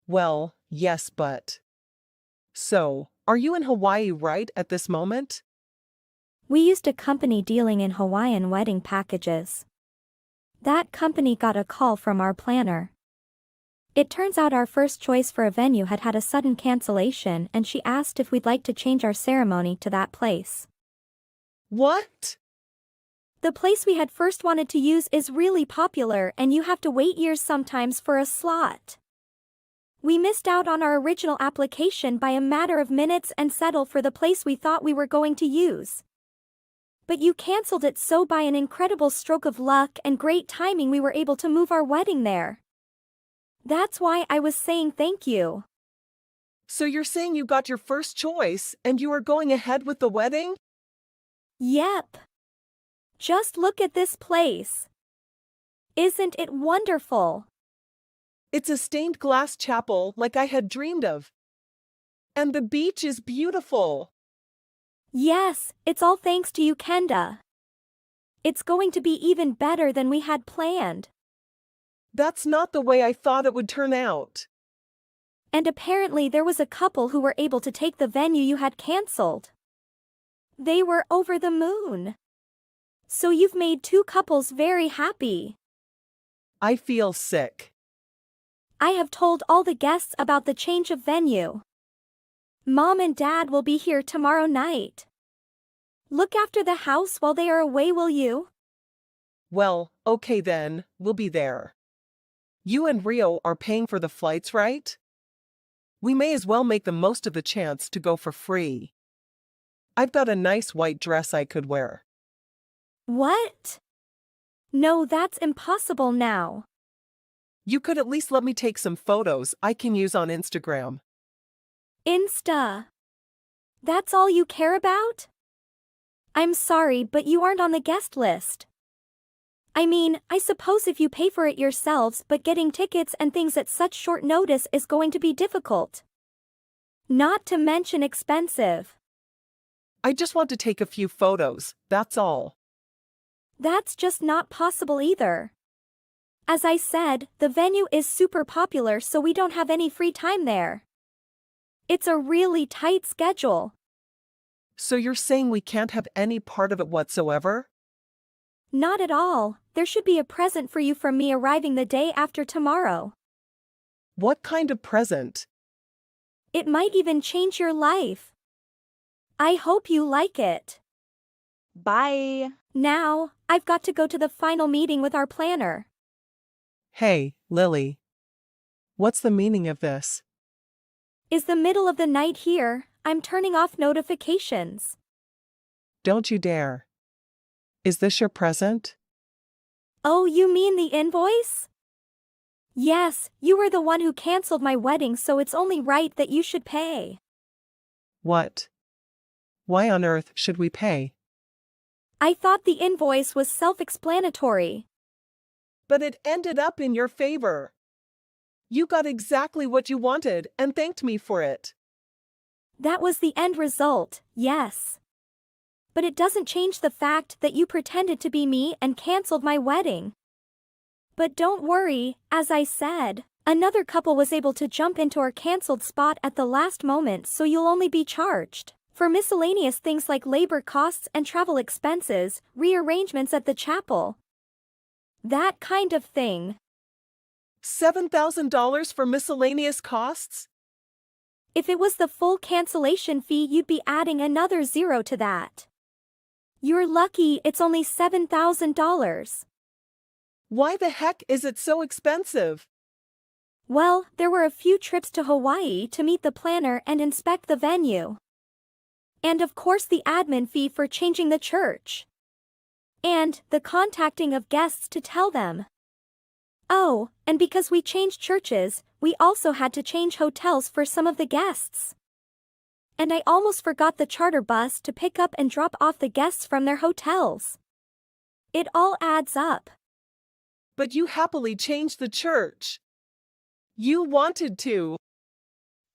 Well, yes, but. So, are you in Hawaii right at this moment?
We used a company dealing in Hawaiian wedding packages. That company got a call from our planner. It turns out our first choice for a venue had had a sudden cancellation and she asked if we'd like to change our ceremony to that place.
What?
The place we had first wanted to use is really popular and you have to wait years sometimes for a slot. We missed out on our original application by a matter of minutes and settled for the place we thought we were going to use. But you canceled it, so by an incredible stroke of luck and great timing we were able to move our wedding there. That's why I was saying thank you.
So you're saying you got your first choice and you are going ahead with the wedding?
Yep. Just look at this place. Isn't it wonderful?
It's a stained glass chapel like I had dreamed of. And the beach is beautiful.
Yes, it's all thanks to you, Kenda. It's going to be even better than we had planned.
That's not the way I thought it would turn out.
And apparently there was a couple who were able to take the venue you had canceled. They were over the moon. So you've made two couples very happy.
I feel sick.
I have told all the guests about the change of venue. Mom and Dad will be here tomorrow night. Look after the house while they are away, will you?
Well, okay then, we'll be there. You and Rio are paying for the flights, right? We may as well make the most of the chance to go for free. I've got a nice white dress I could wear.
What? No, that's impossible now.
You could at least let me take some photos I can use on Instagram.
Insta. That's all you care about? I'm sorry, but you aren't on the guest list. I mean, I suppose if you pay for it yourselves, but getting tickets and things at such short notice is going to be difficult. Not to mention expensive.
I just want to take a few photos, that's all.
That's just not possible either. As I said, the venue is super popular, so we don't have any free time there. It's a really tight schedule.
So you're saying we can't have any part of it whatsoever?
Not at all. There should be a present for you from me arriving the day after tomorrow.
What kind of present?
It might even change your life. I hope you like it.
Bye.
Now, I've got to go to the final meeting with our planner.
Hey, Lily. What's the meaning of this?
Is the middle of the night here? I'm turning off notifications.
Don't you dare. Is this your present?
Oh, you mean the invoice? Yes, you were the one who canceled my wedding, so it's only right that you should pay.
What? Why on earth should we pay?
I thought the invoice was self-explanatory.
But it ended up in your favor. You got exactly what you wanted and thanked me for it.
That was the end result, yes. But it doesn't change the fact that you pretended to be me and canceled my wedding. But don't worry, as I said, another couple was able to jump into our canceled spot at the last moment, so you'll only be charged for miscellaneous things like labor costs and travel expenses, rearrangements at the chapel. That kind of thing.
$7,000 for miscellaneous costs?
If it was the full cancellation fee, you'd be adding another zero to that. You're lucky it's only $7,000.
Why the heck is it so expensive?
Well, there were a few trips to Hawaii to meet the planner and inspect the venue. And of course the admin fee for changing the church. And the contacting of guests to tell them. Oh, and because we changed churches, we also had to change hotels for some of the guests. And I almost forgot the charter bus to pick up and drop off the guests from their hotels. It all adds up.
But you happily changed the church. You wanted to.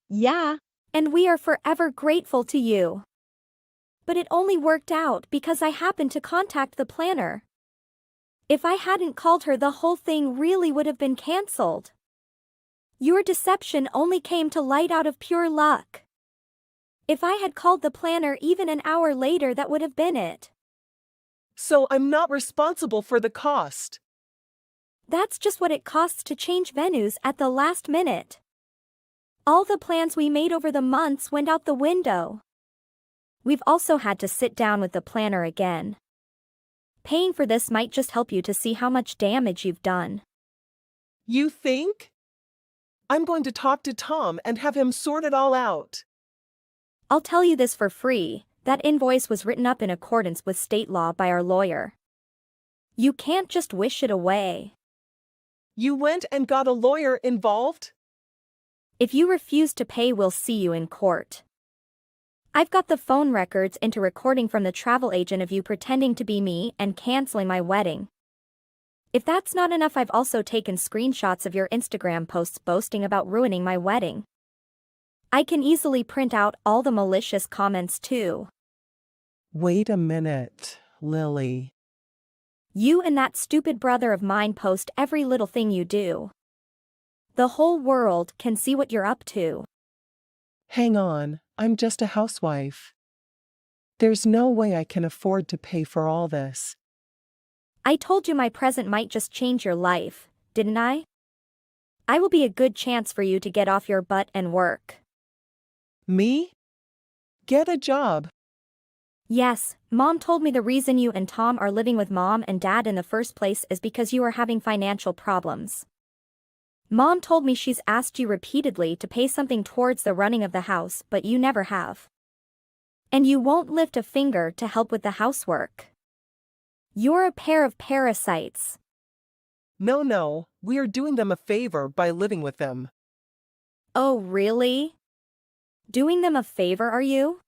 Yeah.
And we are forever grateful to you. But it only worked out because I happened to contact the planner. If I hadn't called her, the whole thing really would have been canceled. Your deception only came to light out of pure luck. If I had called the planner even an hour later, that would have been it.
So I'm not responsible for the cost.
That's just what it costs to change venues at the last minute. All the plans we made over the months went out the window. We've also had to sit down with the planner again. Paying for this might just help you to see how much damage you've done.
You think? I'm going to talk to Tom and have him sort it all out.
I'll tell you this for free, that invoice was written up in accordance with state law by our lawyer. You can't just wish it away.
You went and got a lawyer involved?
If you refuse to pay, we'll see you in court. I've got the phone records into recording from the travel agent of you pretending to be me and canceling my wedding. If that's not enough, I've also taken screenshots of your Instagram posts boasting about ruining my wedding. I can easily print out all the malicious comments too.
Wait a minute, Lily.
You and that stupid brother of mine post every little thing you do. The whole world can see what you're up to.
Hang on, I'm just a housewife. There's no way I can afford to pay for all this.
I told you my present might just change your life, didn't I? I will be a good chance for you to get off your butt and work.
Me? Get a job.
Yes, Mom told me the reason you and Tom are living with Mom and Dad in the first place is because you are having financial problems. Mom told me she's asked you repeatedly to pay something towards the running of the house, but you never have. And you won't lift a finger to help with the housework. You're a pair of parasites.
No, we are doing them a favor by living with them.
Oh, really? Doing them a favor, are you?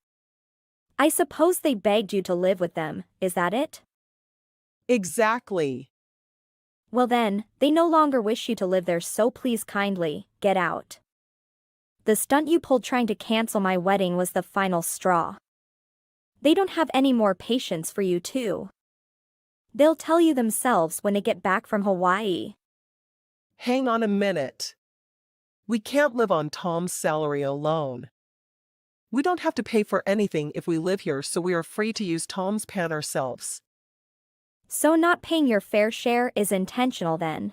I suppose they begged you to live with them, is that it?
Exactly.
Well then, they no longer wish you to live there, so please kindly, get out. The stunt you pulled trying to cancel my wedding was the final straw. They don't have any more patience for you too. They'll tell you themselves when they get back from Hawaii.
Hang on a minute. We can't live on Tom's salary alone. We don't have to pay for anything if we live here, so we are free to use Tom's pan ourselves.
So not paying your fair share is intentional then.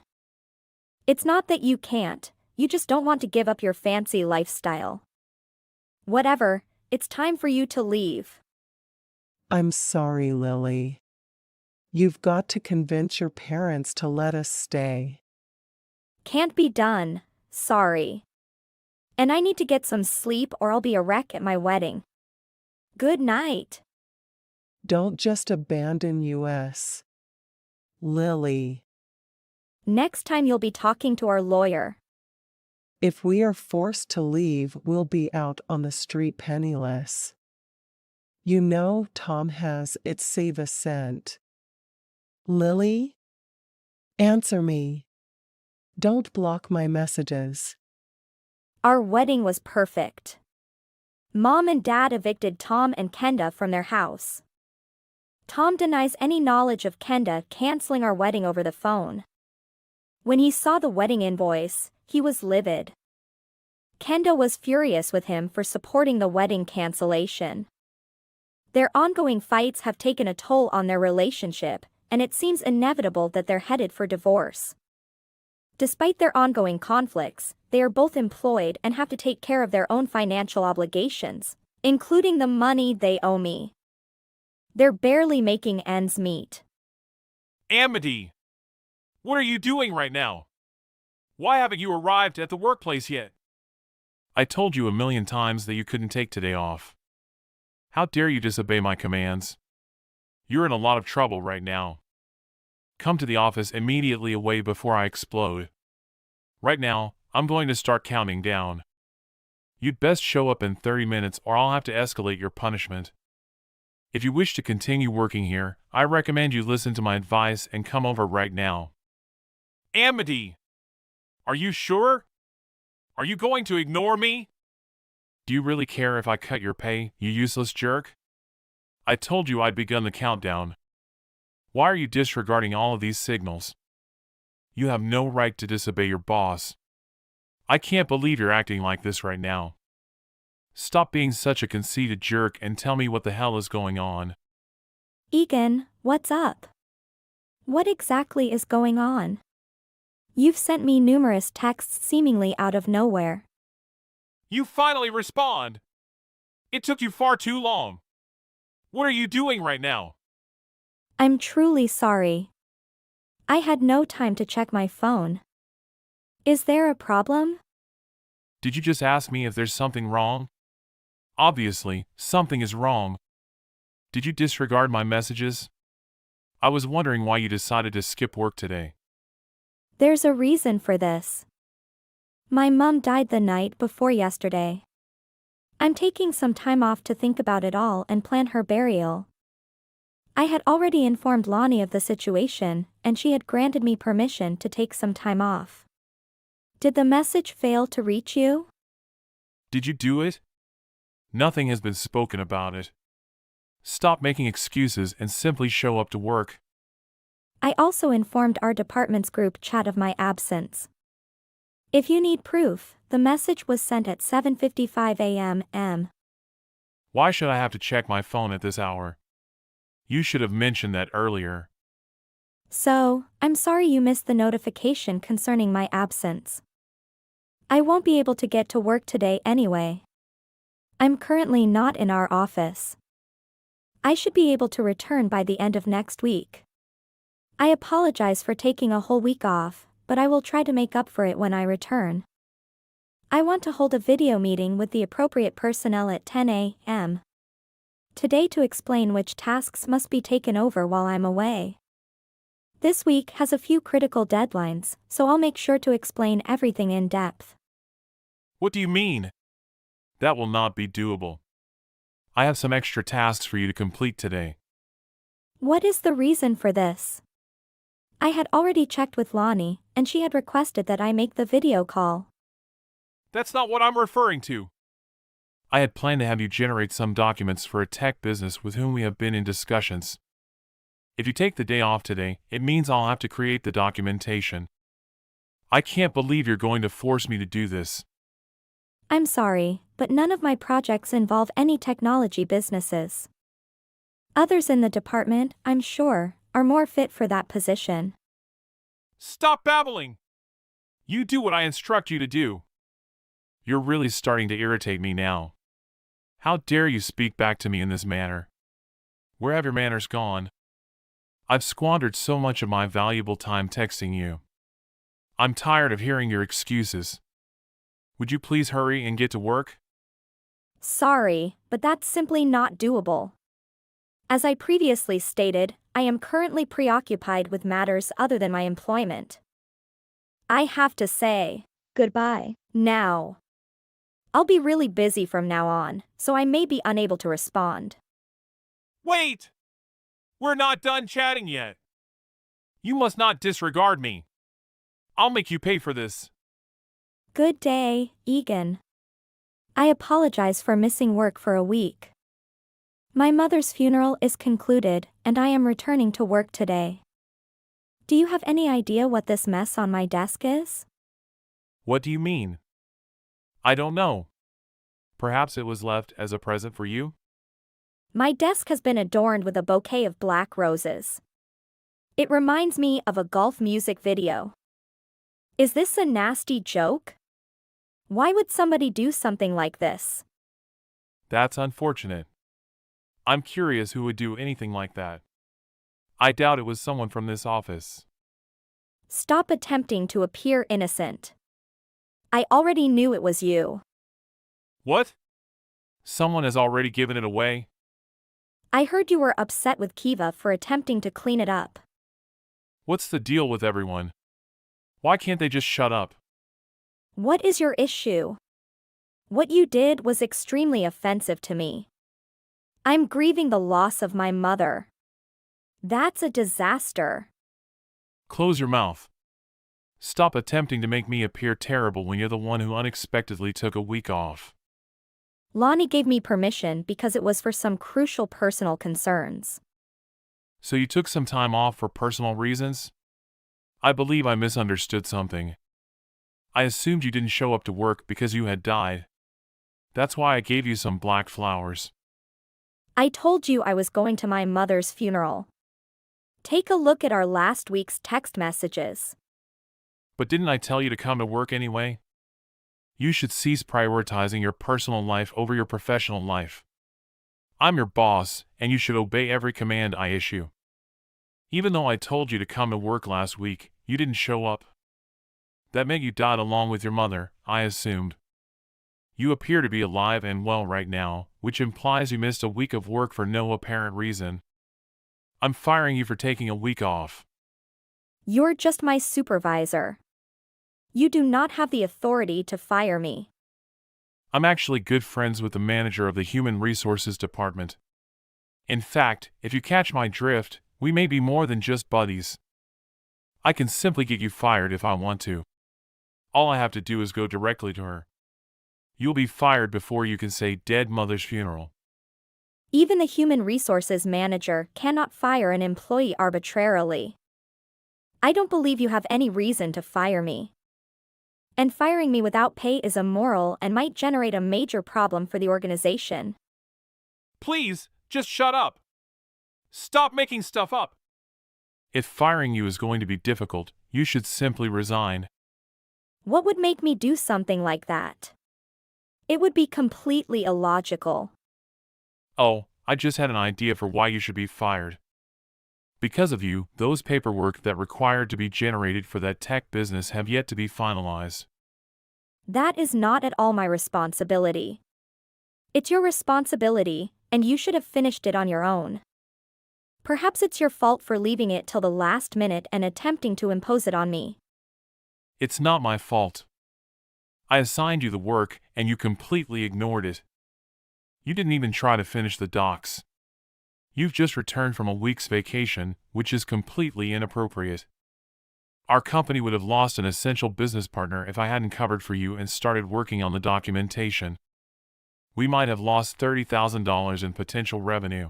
It's not that you can't, you just don't want to give up your fancy lifestyle. Whatever, it's time for you to leave.
I'm sorry, Lily. You've got to convince your parents to let us stay.
Can't be done, sorry. And I need to get some sleep or I'll be a wreck at my wedding. Good night.
Don't just abandon us. Lily,
Next time you'll be talking to our lawyer.
if we are forced to leave, we'll be out on the street penniless. You know Tom has it save a cent. Lily? Answer me. Don't block my messages.
Our wedding was perfect. Mom and Dad evicted Tom and Kenda from their house. Tom denies any knowledge of Kenda canceling our wedding over the phone. When he saw the wedding invoice, he was livid. Kenda was furious with him for supporting the wedding cancellation. Their ongoing fights have taken a toll on their relationship, and it seems inevitable that they're headed for divorce. Despite their ongoing conflicts, they are both employed and have to take care of their own financial obligations, including the money they owe me. They're barely making ends meet.
Amity! What are you doing right now? Why haven't you arrived at the workplace yet? I told you 1,000,000 times that you couldn't take today off. How dare you disobey my commands? You're in a lot of trouble right now. Come to the office immediately away before I explode. Right now, I'm going to start counting down. You'd best show up in 30 minutes or I'll have to escalate your punishment. If you wish to continue working here, I recommend you listen to my advice and come over right now. Amity! Are you sure? Are you going to ignore me? Do you really care if I cut your pay, you useless jerk? I told you I'd begun the countdown. Why are you disregarding all of these signals? You have no right to disobey your boss. I can't believe you're acting like this right now. Stop being such a conceited jerk and tell me what the hell is going on.
Egan, what's up? What exactly is going on? You've sent me numerous texts seemingly out of nowhere.
You finally respond! It took you far too long. What are you doing right now?
I'm truly sorry. I had no time to check my phone. Is there a problem?
Did you just ask me if there's something wrong? Obviously, something is wrong. Did you disregard my messages? I was wondering why you decided to skip work today.
There's a reason for this. My mom died the night before yesterday. I'm taking some time off to think about it all and plan her burial. I had already informed Lonnie of the situation, and she had granted me permission to take some time off. Did the message fail to reach you?
Did you do it? Nothing has been spoken about it. Stop making excuses and simply show up to work.
I also informed our department's group chat of my absence. If you need proof, the message was sent at 7:55 a.m.
Why should I have to check my phone at this hour? You should have mentioned that earlier.
So, I'm sorry you missed the notification concerning my absence. I won't be able to get to work today anyway. I'm currently not in our office. I should be able to return by the end of next week. I apologize for taking a whole week off, but I will try to make up for it when I return. I want to hold a video meeting with the appropriate personnel at 10 a.m. today to explain which tasks must be taken over while I'm away. This week has a few critical deadlines, so I'll make sure to explain everything in depth.
What do you mean? That will not be doable. I have some extra tasks for you to complete today.
What is the reason for this? I had already checked with Lonnie, and she had requested that I make the video call.
That's not what I'm referring to. I had planned to have you generate some documents for a tech business with whom we have been in discussions. If you take the day off today, it means I'll have to create the documentation. I can't believe you're going to force me to do this.
I'm sorry, but none of my projects involve any technology businesses. Others in the department, I'm sure, are more fit for that position.
Stop babbling! You do what I instruct you to do. You're really starting to irritate me now. How dare you speak back to me in this manner? Where have your manners gone? I've squandered so much of my valuable time texting you. I'm tired of hearing your excuses. Would you please hurry and get to work?
Sorry, but that's simply not doable. As I previously stated, I am currently preoccupied with matters other than my employment. I have to say,
Goodbye.
now. I'll be really busy from now on, so I may be unable to respond.
Wait! We're not done chatting yet. You must not disregard me. I'll make you pay for this.
Good day, Egan. I apologize for missing work for a week. My mother's funeral is concluded, and I am returning to work today. Do you have any idea what this mess on my desk is?
What do you mean? I don't know. Perhaps it was left as a present for you?
My desk has been adorned with a bouquet of black roses. It reminds me of a golf music video. Is this a nasty joke? Why would somebody do something like this?
That's unfortunate. I'm curious who would do anything like that. I doubt it was someone from this office.
Stop attempting to appear innocent. I already knew it was you.
What? Someone has already given it away?
I heard you were upset with Kiva for attempting to clean it up.
What's the deal with everyone? Why can't they just shut up?
What is your issue? What you did was extremely offensive to me. I'm grieving the loss of my mother. That's a disaster.
Close your mouth. Stop attempting to make me appear terrible when you're the one who unexpectedly took a week off.
Lonnie gave me permission because it was for some crucial personal concerns.
So you took some time off for personal reasons? I believe I misunderstood something. I assumed you didn't show up to work because you had died. That's why I gave you some black flowers.
I told you I was going to my mother's funeral. Take a look at our last week's text messages.
But didn't I tell you to come to work anyway? You should cease prioritizing your personal life over your professional life. I'm your boss, and you should obey every command I issue. Even though I told you to come to work last week, you didn't show up. That meant you died along with your mother, I assumed. You appear to be alive and well right now, which implies you missed a week of work for no apparent reason. I'm firing you for taking a week off.
You're just my supervisor. You do not have the authority to fire me.
I'm actually good friends with the manager of the Human Resources Department. In fact, if you catch my drift, we may be more than just buddies. I can simply get you fired if I want to. All I have to do is go directly to her. You'll be fired before you can say dead mother's funeral.
Even the human resources manager cannot fire an employee arbitrarily. I don't believe you have any reason to fire me. And firing me without pay is immoral and might generate a major problem for the organization.
Please, just shut up. Stop making stuff up. If firing you is going to be difficult, you should simply resign.
What would make me do something like that? It would be completely illogical.
Oh, I just had an idea for why you should be fired. Because of you, those paperwork that required to be generated for that tech business have yet to be finalized.
That is not at all my responsibility. It's your responsibility, and you should have finished it on your own. Perhaps it's your fault for leaving it till the last minute and attempting to impose it on me.
It's not my fault. I assigned you the work, and you completely ignored it. You didn't even try to finish the docs. You've just returned from a week's vacation, which is completely inappropriate. Our company would have lost an essential business partner if I hadn't covered for you and started working on the documentation. We might have lost $30,000 in potential revenue.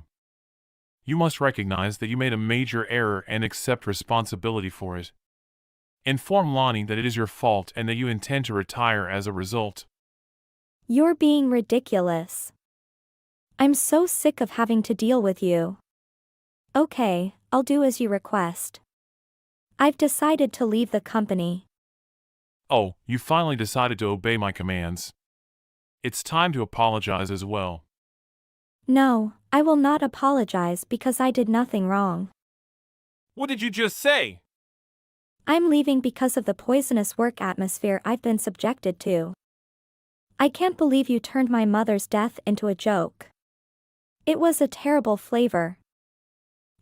You must recognize that you made a major error and accept responsibility for it. Inform Lonnie that it is your fault and that you intend to retire as a result.
You're being ridiculous. I'm so sick of having to deal with you. Okay, I'll do as you request. I've decided to leave the company.
Oh, you finally decided to obey my commands. It's time to apologize as well.
No, I will not apologize because I did nothing wrong.
What did you just say?
I'm leaving because of the poisonous work atmosphere I've been subjected to. I can't believe you turned my mother's death into a joke. It was a terrible flavor.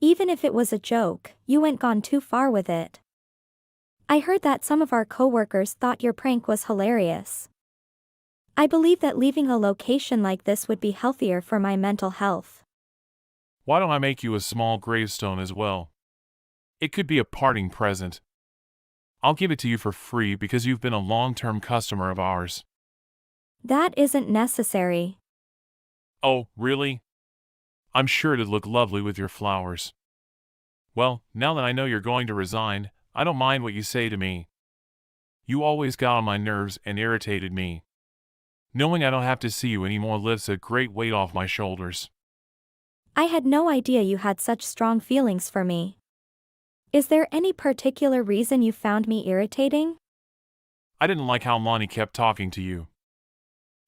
Even if it was a joke, you went gone too far with it. I heard that some of our coworkers thought your prank was hilarious. I believe that leaving a location like this would be healthier for my mental health.
Why don't I make you a small gravestone as well? It could be a parting present. I'll give it to you for free because you've been a long-term customer of ours.
That isn't necessary.
Oh, really? I'm sure it'd look lovely with your flowers. Well, now that I know you're going to resign, I don't mind what you say to me. You always got on my nerves and irritated me. Knowing I don't have to see you anymore lifts a great weight off my shoulders.
I had no idea you had such strong feelings for me. Is there any particular reason you found me irritating?
I didn't like how Lonnie kept talking to you.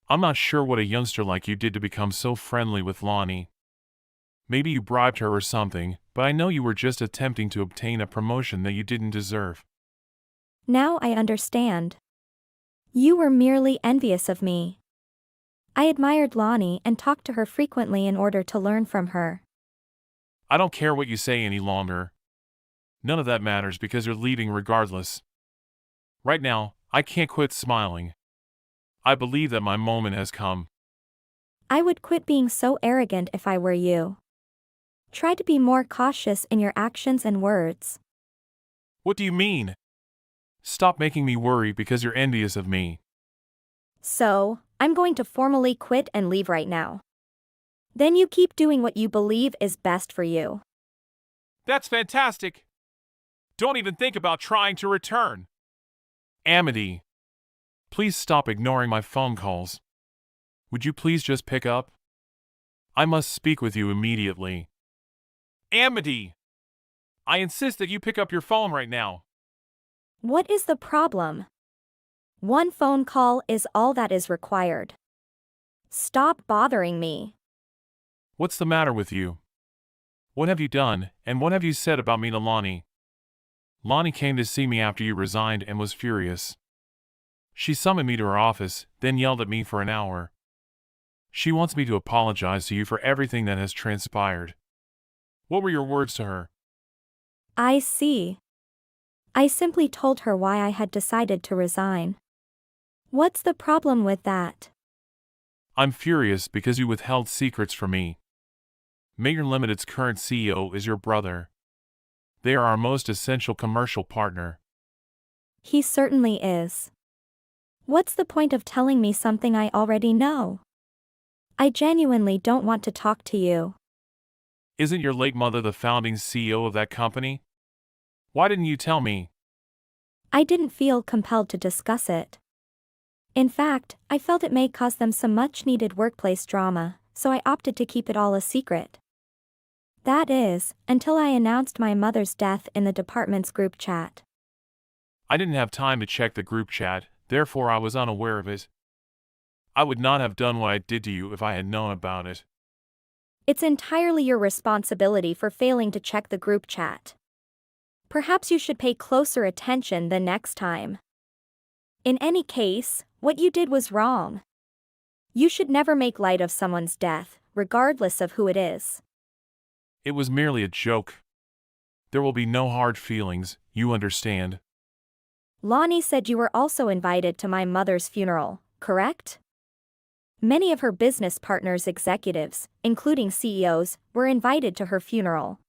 I'm not sure what a youngster like you did to become so friendly with Lonnie. Maybe you bribed her or something, but I know you were just attempting to obtain a promotion that you didn't deserve.
Now I understand. You were merely envious of me. I admired Lonnie and talked to her frequently in order to learn from her.
I don't care what you say any longer. None of that matters because you're leaving regardless. Right now, I can't quit smiling. I believe that my moment has come.
I would quit being so arrogant if I were you. Try to be more cautious in your actions and words.
What do you mean? Stop making me worry because you're envious of me.
So, I'm going to formally quit and leave right now. Then you keep doing what you believe is best for you.
That's fantastic. Don't even think about trying to return. Amity, please stop ignoring my phone calls. Would you please just pick up? I must speak with you immediately. Amity, I insist that you pick up your phone right now.
What is the problem? One phone call is all that is required. Stop bothering me.
What's the matter with you? What have you done, and what have you said about me to Lonnie? Lonnie came to see me after you resigned and was furious. She summoned me to her office, then yelled at me for an hour. She wants me to apologize to you for everything that has transpired. What were your words to her?
I see. I simply told her why I had decided to resign. What's the problem with that?
I'm furious because you withheld secrets from me. Mayor Limited's current CEO is your brother. They are our most essential commercial partner.
He certainly is. What's the point of telling me something I already know? I genuinely don't want to talk to you.
Isn't your late mother the founding CEO of that company? Why didn't you tell me?
I didn't feel compelled to discuss it. In fact, I felt it may cause them some much-needed workplace drama, so I opted to keep it all a secret. That is, until I announced my mother's death in the department's group chat.
I didn't have time to check the group chat, therefore I was unaware of it. I would not have done what I did to you if I had known about it.
It's entirely your responsibility for failing to check the group chat. Perhaps you should pay closer attention the next time. In any case, what you did was wrong. You should never make light of someone's death, regardless of who it is.
It was merely a joke. There will be no hard feelings, you understand.
Lonnie said you were also invited to my mother's funeral, correct? Many of her business partners' executives, including CEOs, were invited to her funeral.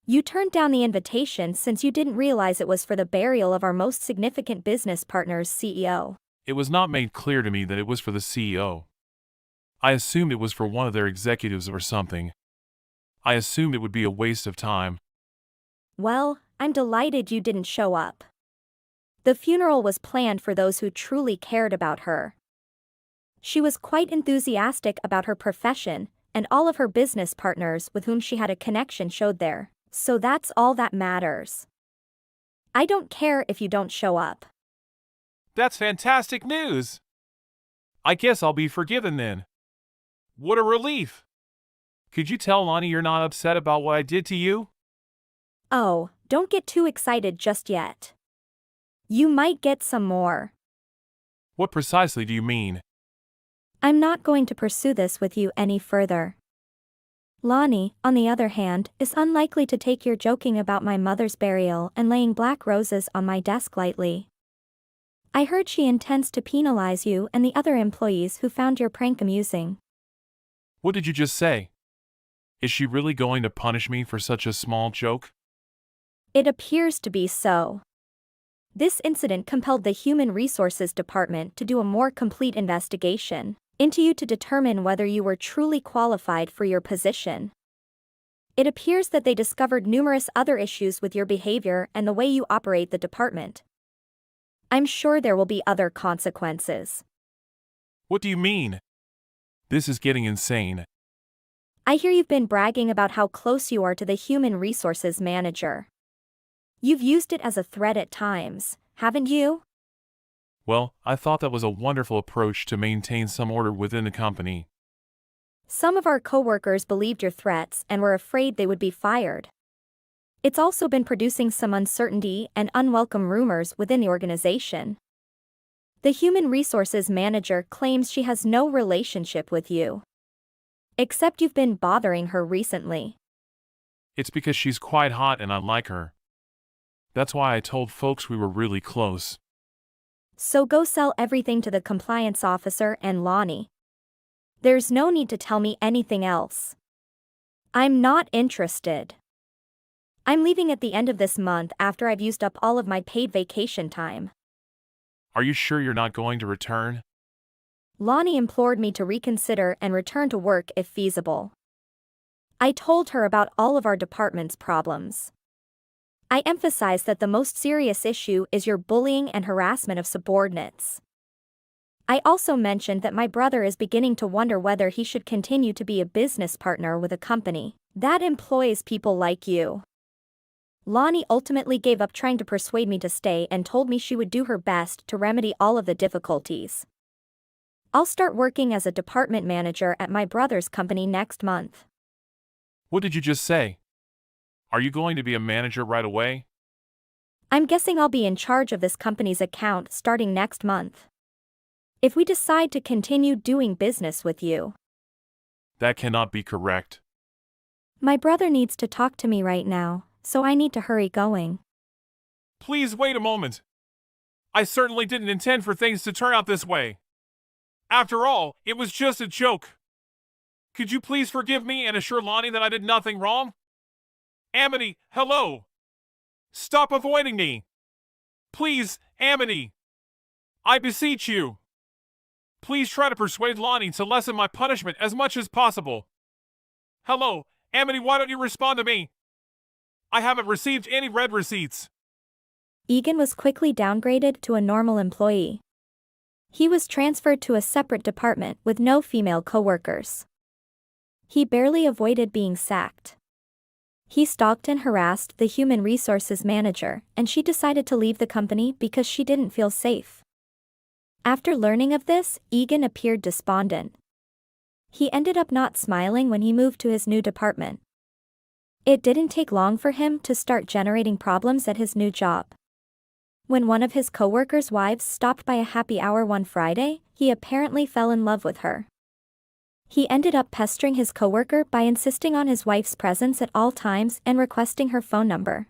You turned down the invitation since you didn't realize it was for the burial of our most significant business partner's CEO.
It was not made clear to me that it was for the CEO. I assumed it was for one of their executives or something. I assumed it would be a waste of time.
Well, I'm delighted you didn't show up. The funeral was planned for those who truly cared about her. She was quite enthusiastic about her profession, and all of her business partners with whom she had a connection showed there, so that's all that matters. I don't care if you don't show up.
That's fantastic news! I guess I'll be forgiven then. What a relief! Could you tell Lonnie you're not upset about what I did to you?
Oh, don't get too excited just yet. You might get some more.
What precisely do you mean?
I'm not going to pursue this with you any further. Lonnie, on the other hand, is unlikely to take your joking about my mother's burial and laying black roses on my desk lightly. I heard she intends to penalize you and the other employees who found your prank amusing.
What did you just say? Is she really going to punish me for such a small joke?
It appears to be so. This incident compelled the Human Resources Department to do a more complete investigation into you to determine whether you were truly qualified for your position. It appears that they discovered numerous other issues with your behavior and the way you operate the department. I'm sure there will be other consequences.
What do you mean? This is getting insane.
I hear you've been bragging about how close you are to the Human Resources Manager. You've used it as a threat at times, haven't you?
Well, I thought that was a wonderful approach to maintain some order within the company.
Some of our coworkers believed your threats and were afraid they would be fired. It's also been producing some uncertainty and unwelcome rumors within the organization. The Human Resources Manager claims she has no relationship with you. Except you've been bothering her recently.
It's because she's quite hot and I like her. That's why I told folks we were really close.
So go sell everything to the compliance officer and Lonnie. There's no need to tell me anything else. I'm not interested. I'm leaving at the end of this month after I've used up all of my paid vacation time.
Are you sure you're not going to return?
Lonnie implored me to reconsider and return to work if feasible. I told her about all of our department's problems. I emphasized that the most serious issue is your bullying and harassment of subordinates. I also mentioned that my brother is beginning to wonder whether he should continue to be a business partner with a company that employs people like you. Lonnie ultimately gave up trying to persuade me to stay and told me she would do her best to remedy all of the difficulties. I'll start working as a department manager at my brother's company next month.
What did you just say? Are you going to be a manager right away?
I'm guessing I'll be in charge of this company's account starting next month. If we decide to continue doing business with you.
That cannot be correct.
My brother needs to talk to me right now, so I need to hurry going.
Please wait a moment. I certainly didn't intend for things to turn out this way. After all, it was just a joke. Could you please forgive me and assure Lonnie that I did nothing wrong? Amity, hello! Stop avoiding me! Please, Amity! I beseech you! Please try to persuade Lonnie to lessen my punishment as much as possible. Hello, Amity, why don't you respond to me? I haven't received any red receipts.
Egan was quickly downgraded to a normal employee. He was transferred to a separate department with no female coworkers. He barely avoided being sacked. He stalked and harassed the Human Resources Manager, and she decided to leave the company because she didn't feel safe. After learning of this, Egan appeared despondent. He ended up not smiling when he moved to his new department. It didn't take long for him to start generating problems at his new job. When one of his coworkers' wives stopped by a happy hour one Friday, he apparently fell in love with her. He ended up pestering his coworker by insisting on his wife's presence at all times and requesting her phone number.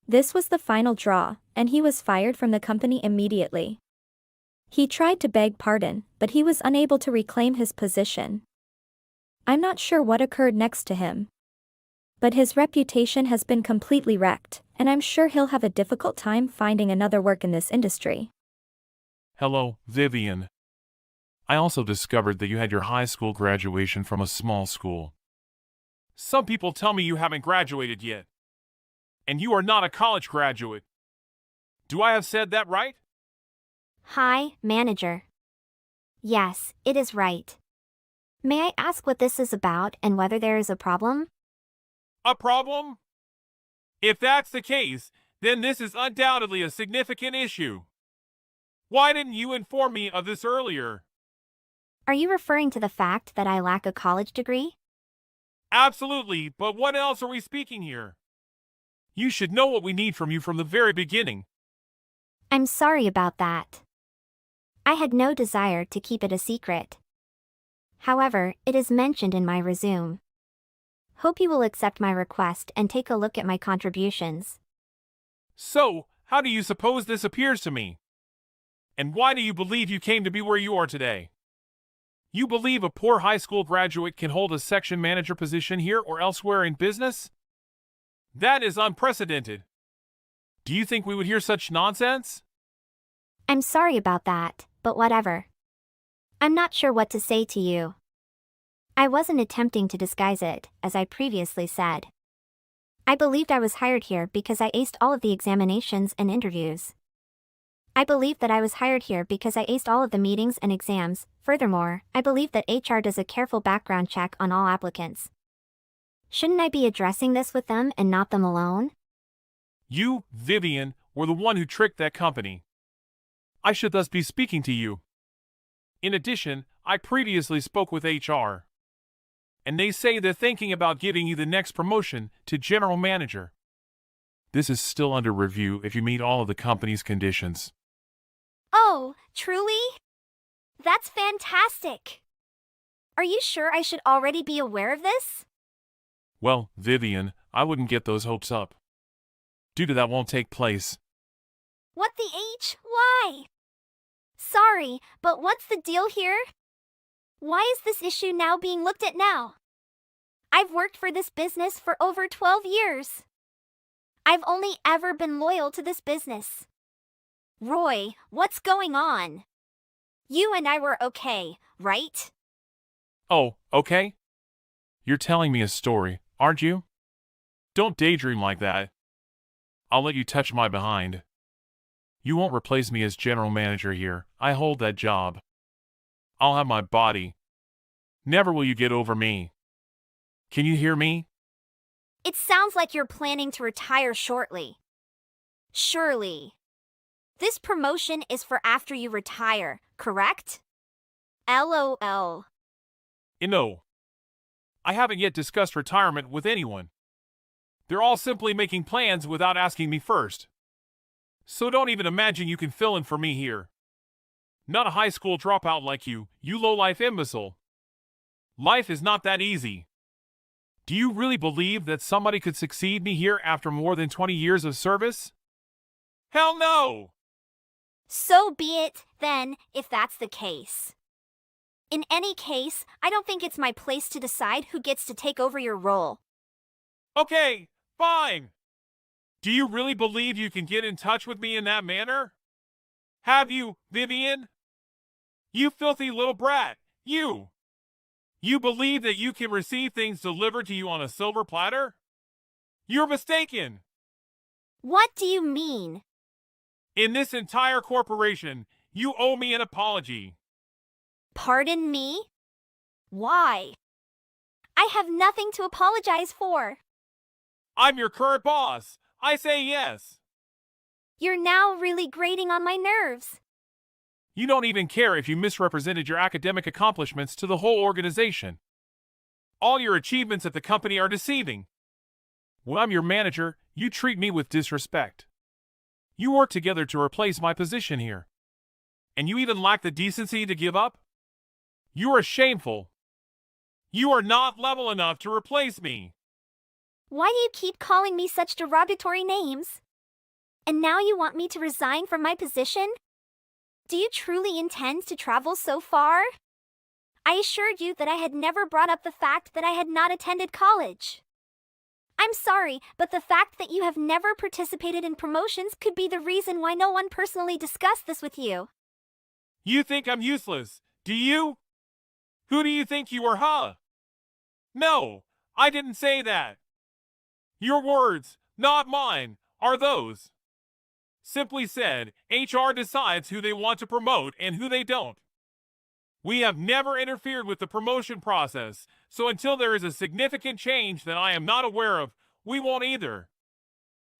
This was the final draw, and he was fired from the company immediately. He tried to beg pardon, but he was unable to reclaim his position. I'm not sure what occurred next to him. But his reputation has been completely wrecked, and I'm sure he'll have a difficult time finding another work in this industry.
Hello, Vivian. I also discovered that you had your high school graduation from a small school. Some people tell me you haven't graduated yet. And you are not a college graduate. Do I have said that right?
Hi, manager. Yes, it is right. May I ask what this is about and whether there is a problem?
A problem? If that's the case, then this is undoubtedly a significant issue. Why didn't you inform me of this earlier?
Are you referring to the fact that I lack a college degree?
Absolutely, but what else are we speaking here? You should know what we need from you from the very beginning.
I'm sorry about that. I had no desire to keep it a secret. However, it is mentioned in my resume. Hope you will accept my request and take a look at my contributions.
So, how do you suppose this appears to me? And why do you believe you came to be where you are today? You believe a poor high school graduate can hold a section manager position here or elsewhere in business? That is unprecedented. Do you think we would hear such nonsense?
I'm sorry about that, but whatever. I'm not sure what to say to you. I wasn't attempting to disguise it, as I previously said. I believed I was hired here because I aced all of the examinations and interviews. I believe that I was hired here because I aced all of the meetings and exams. Furthermore, I believe that HR does a careful background check on all applicants. Shouldn't I be addressing this with them and not them alone?
You, Vivian, were the one who tricked that company. I should thus be speaking to you. In addition, I previously spoke with HR. And they say they're thinking about giving you the next promotion to general manager. This is still under review if you meet all of the company's conditions.
Oh, truly? That's fantastic! Are you sure I should already be aware of this?
Well, Vivian, I wouldn't get those hopes up. Due to that won't take place.
What the H? Why? Sorry, but what's the deal here? Why is this issue now being looked at now? I've worked for this business for over 12 years. I've only ever been loyal to this business. Roy, what's going on? You and I were okay, right?
Oh, okay? You're telling me a story, aren't you? Don't daydream like that. I'll let you touch my behind. You won't replace me as general manager here. I hold that job. I'll have my body. Never will you get over me. Can you hear me?
It sounds like you're planning to retire shortly. Surely. This promotion is for after you retire, correct? LOL.
No. I haven't yet discussed retirement with anyone. They're all simply making plans without asking me first. So don't even imagine you can fill in for me here. Not a high school dropout like you low-life imbecile. Life is not that easy. Do you really believe that somebody could succeed me here after more than 20 years of service? Hell no!
So be it, then, if that's the case. In any case, I don't think it's my place to decide who gets to take over your role.
Okay, fine. Do you really believe you can get in touch with me in that manner? Have you, Vivian? You filthy little brat, you! You believe that you can receive things delivered to you on a silver platter? You're mistaken!
What do you mean?
In this entire corporation, you owe me an apology.
Pardon me? Why? I have nothing to apologize for.
I'm your current boss. I say yes.
You're now really grating on my nerves.
You don't even care if you misrepresented your academic accomplishments to the whole organization. All your achievements at the company are deceiving. When I'm your manager, you treat me with disrespect. You work together to replace my position here. And you even lack the decency to give up? You are shameful. You are not level enough to replace me.
Why do you keep calling me such derogatory names? And now you want me to resign from my position? Do you truly intend to travel so far? I assured you that I had never brought up the fact that I had not attended college. I'm sorry, but the fact that you have never participated in promotions could be the reason why no one personally discussed this with you.
You think I'm useless, do you? Who do you think you are, huh? No, I didn't say that. Your words, not mine, are those. Simply said, HR decides who they want to promote and who they don't. We have never interfered with the promotion process, so until there is a significant change that I am not aware of, we won't either.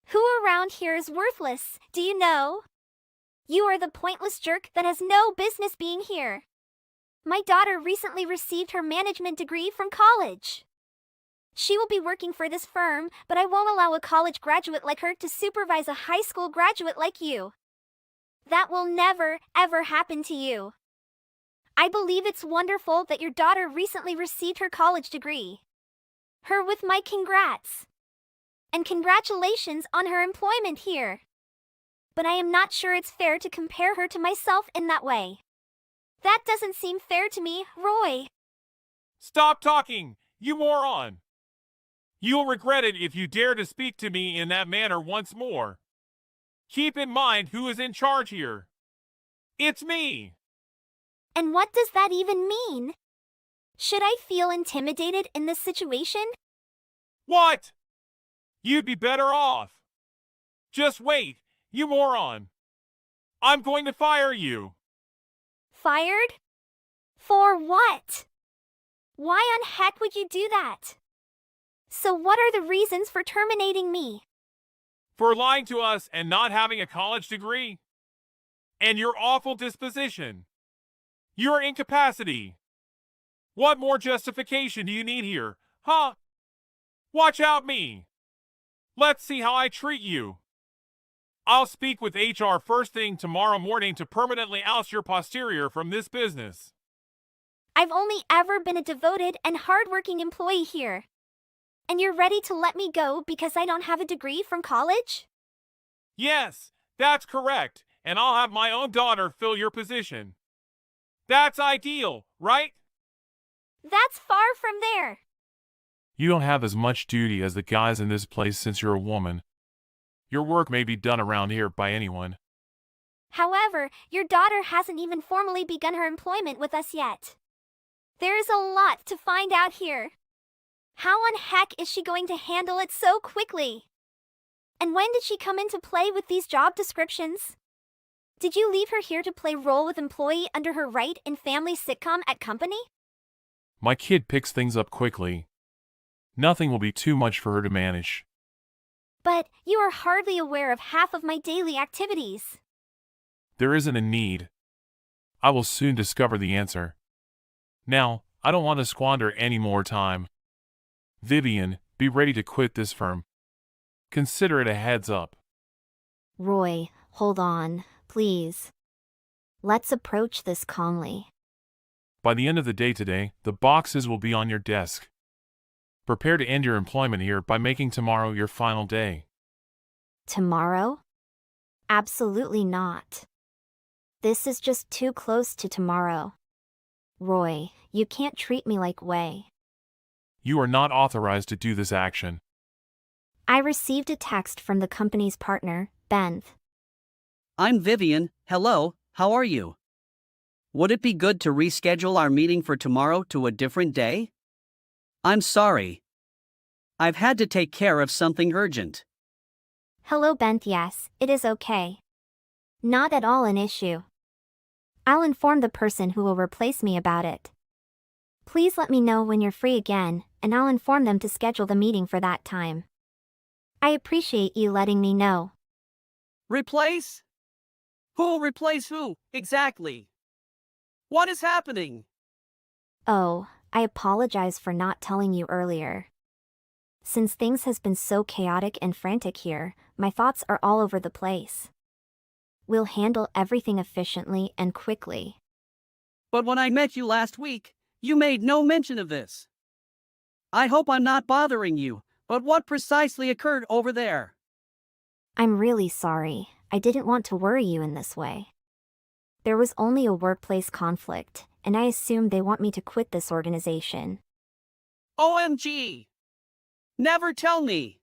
Who around here is worthless, do you know? You are the pointless jerk that has no business being here. My daughter recently received her management degree from college. She will be working for this firm, but I won't allow a college graduate like her to supervise a high school graduate like you. That will never, ever happen to you. I believe it's wonderful that your daughter recently received her college degree. Her with my congrats. And congratulations on her employment here. But I am not sure it's fair to compare her to myself in that way. That doesn't seem fair to me, Roy.
Stop talking, you moron! You'll regret it if you dare to speak to me in that manner once more. Keep in mind who is in charge here. It's me!
And what does that even mean? Should I feel intimidated in this situation?
What? You'd be better off. Just wait, you moron. I'm going to fire you.
Fired? For what? Why on heck would you do that? So what are the reasons for terminating me?
For lying to us and not having a college degree. And your awful disposition. Your incapacity. What more justification do you need here, huh? Watch out me. Let's see how I treat you. I'll speak with HR first thing tomorrow morning to permanently oust your posterior from this business.
I've only ever been a devoted and hardworking employee here. And you're ready to let me go because I don't have a degree from college?
Yes, that's correct, and I'll have my own daughter fill your position. That's ideal, right?
That's far from there.
You don't have as much duty as the guys in this place since you're a woman. Your work may be done around here by anyone.
However, your daughter hasn't even formally begun her employment with us yet. There is a lot to find out here. How on heck is she going to handle it so quickly? And when did she come into play with these job descriptions? Did you leave her here to play role with employee under her right in family sitcom at company?
My kid picks things up quickly. Nothing will be too much for her to manage.
But you are hardly aware of half of my daily activities.
There isn't a need. I will soon discover the answer. Now, I don't want to squander any more time. Vivian, be ready to quit this firm. Consider it a heads up.
Roy, hold on, please. Let's approach this calmly.
By the end of the day today, the boxes will be on your desk. Prepare to end your employment here by making tomorrow your final day.
Tomorrow? Absolutely not. This is just too close to tomorrow. Roy, you can't treat me like way.
You are not authorized to do this action.
I received a text from the company's partner, Ben.
I'm Vivian. Hello, how are you? Would it be good to reschedule our meeting for tomorrow to a different day? I'm sorry. I've had to take care of something urgent.
Hello, Ben. Yes, it is okay. Not at all an issue. I'll inform the person who will replace me about it. Please let me know when you're free again, and I'll inform them to schedule the meeting for that time. I appreciate you letting me know.
Replace? Who'll replace who, exactly? What is happening?
Oh, I apologize for not telling you earlier. Since things has been so chaotic and frantic here, my thoughts are all over the place. We'll handle everything efficiently and quickly.
But when I met you last week, you made no mention of this. I hope I'm not bothering you, but what precisely occurred over there?
I'm really sorry. I didn't want to worry you in this way. There was only a workplace conflict, and I assumed they want me to quit this organization.
OMG! Never tell me!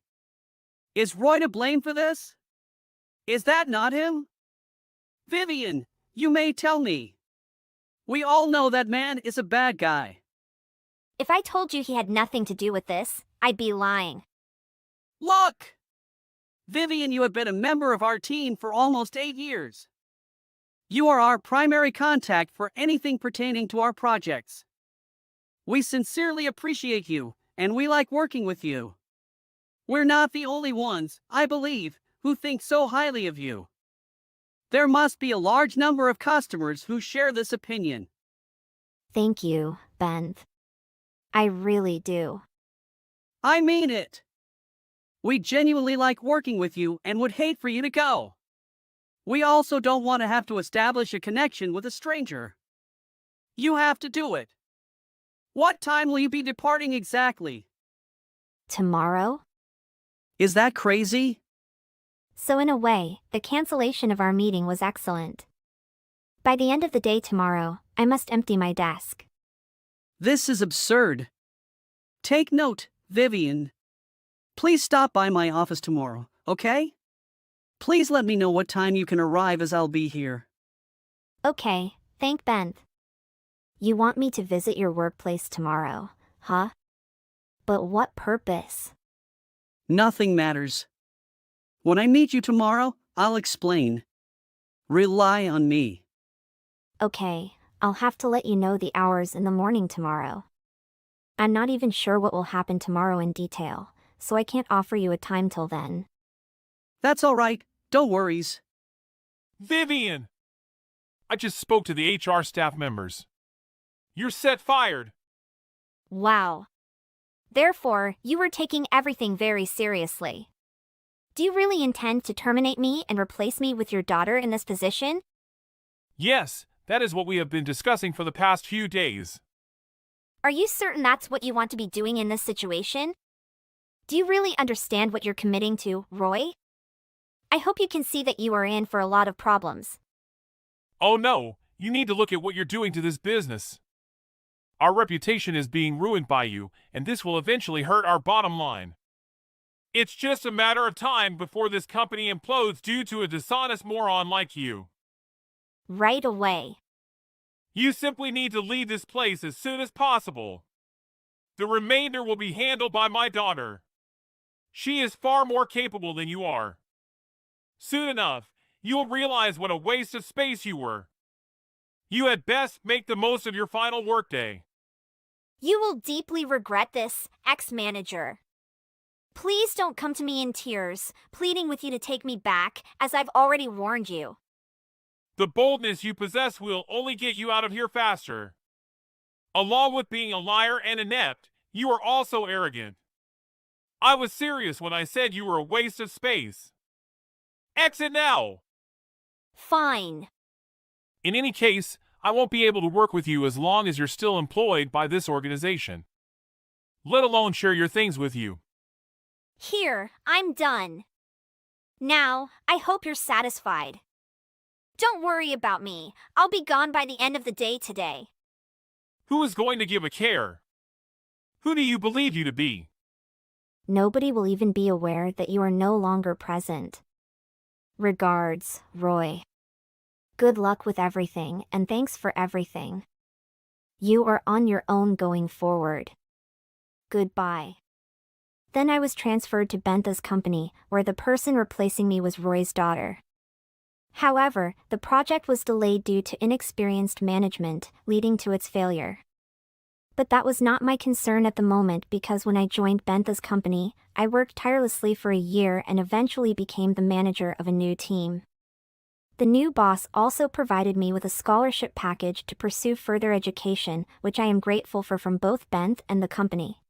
Is Roy to blame for this? Is that not him? Vivian, you may tell me. We all know that man is a bad guy.
If I told you he had nothing to do with this, I'd be lying.
Look! Vivian, you have been a member of our team for almost 8 years. You are our primary contact for anything pertaining to our projects. We sincerely appreciate you, and we like working with you. We're not the only ones, I believe, who think so highly of you. There must be a large number of customers who share this opinion.
Thank you, Ben. I really do.
I mean it. We genuinely like working with you and would hate for you to go. We also don't want to have to establish a connection with a stranger. You have to do it. What time will you be departing exactly?
Tomorrow?
Is that crazy?
So in a way, the cancellation of our meeting was excellent. By the end of the day tomorrow, I must empty my desk.
This is absurd. Take note, Vivian. Please stop by my office tomorrow, okay? Please let me know what time you can arrive as I'll be here.
Okay, thank Ben. You want me to visit your workplace tomorrow, huh? But what purpose?
Nothing matters. When I meet you tomorrow, I'll explain. Rely on me.
Okay, I'll have to let you know the hours in the morning tomorrow. I'm not even sure what will happen tomorrow in detail, so I can't offer you a time till then.
That's all right, don't worries.
Vivian! I just spoke to the HR staff members. You're set fired.
Wow. Therefore, you were taking everything very seriously. Do you really intend to terminate me and replace me with your daughter in this position?
Yes, that is what we have been discussing for the past few days.
Are you certain that's what you want to be doing in this situation? Do you really understand what you're committing to, Roy? I hope you can see that you are in for a lot of problems.
Oh no, you need to look at what you're doing to this business. Our reputation is being ruined by you, and this will eventually hurt our bottom line. It's just a matter of time before this company implodes due to a dishonest moron like you.
Right away.
You simply need to leave this place as soon as possible. The remainder will be handled by my daughter. She is far more capable than you are. Soon enough, you'll realize what a waste of space you were. You had best make the most of your final workday.
You will deeply regret this, ex-manager. Please don't come to me in tears, pleading with you to take me back, as I've already warned you.
The boldness you possess will only get you out of here faster. Along with being a liar and inept, you are also arrogant. I was serious when I said you were a waste of space. Exit now!
Fine.
In any case, I won't be able to work with you as long as you're still employed by this organization. Let alone share your things with you.
Here, I'm done. Now, I hope you're satisfied. Don't worry about me. I'll be gone by the end of the day today.
Who is going to give a care? Who do you believe you to be?
Nobody will even be aware that you are no longer present. Regards, Roy. Good luck with everything, and thanks for everything. You are on your own going forward. Goodbye. Then I was transferred to Bentha's company, where the person replacing me was Roy's daughter. However, the project was delayed due to inexperienced management, leading to its failure. But that was not my concern at the moment because when I joined Bentha's company, I worked tirelessly for a year and eventually became the manager of a new team. The new boss also provided me with a scholarship package to pursue further education, which I am grateful for from both Benth and the company.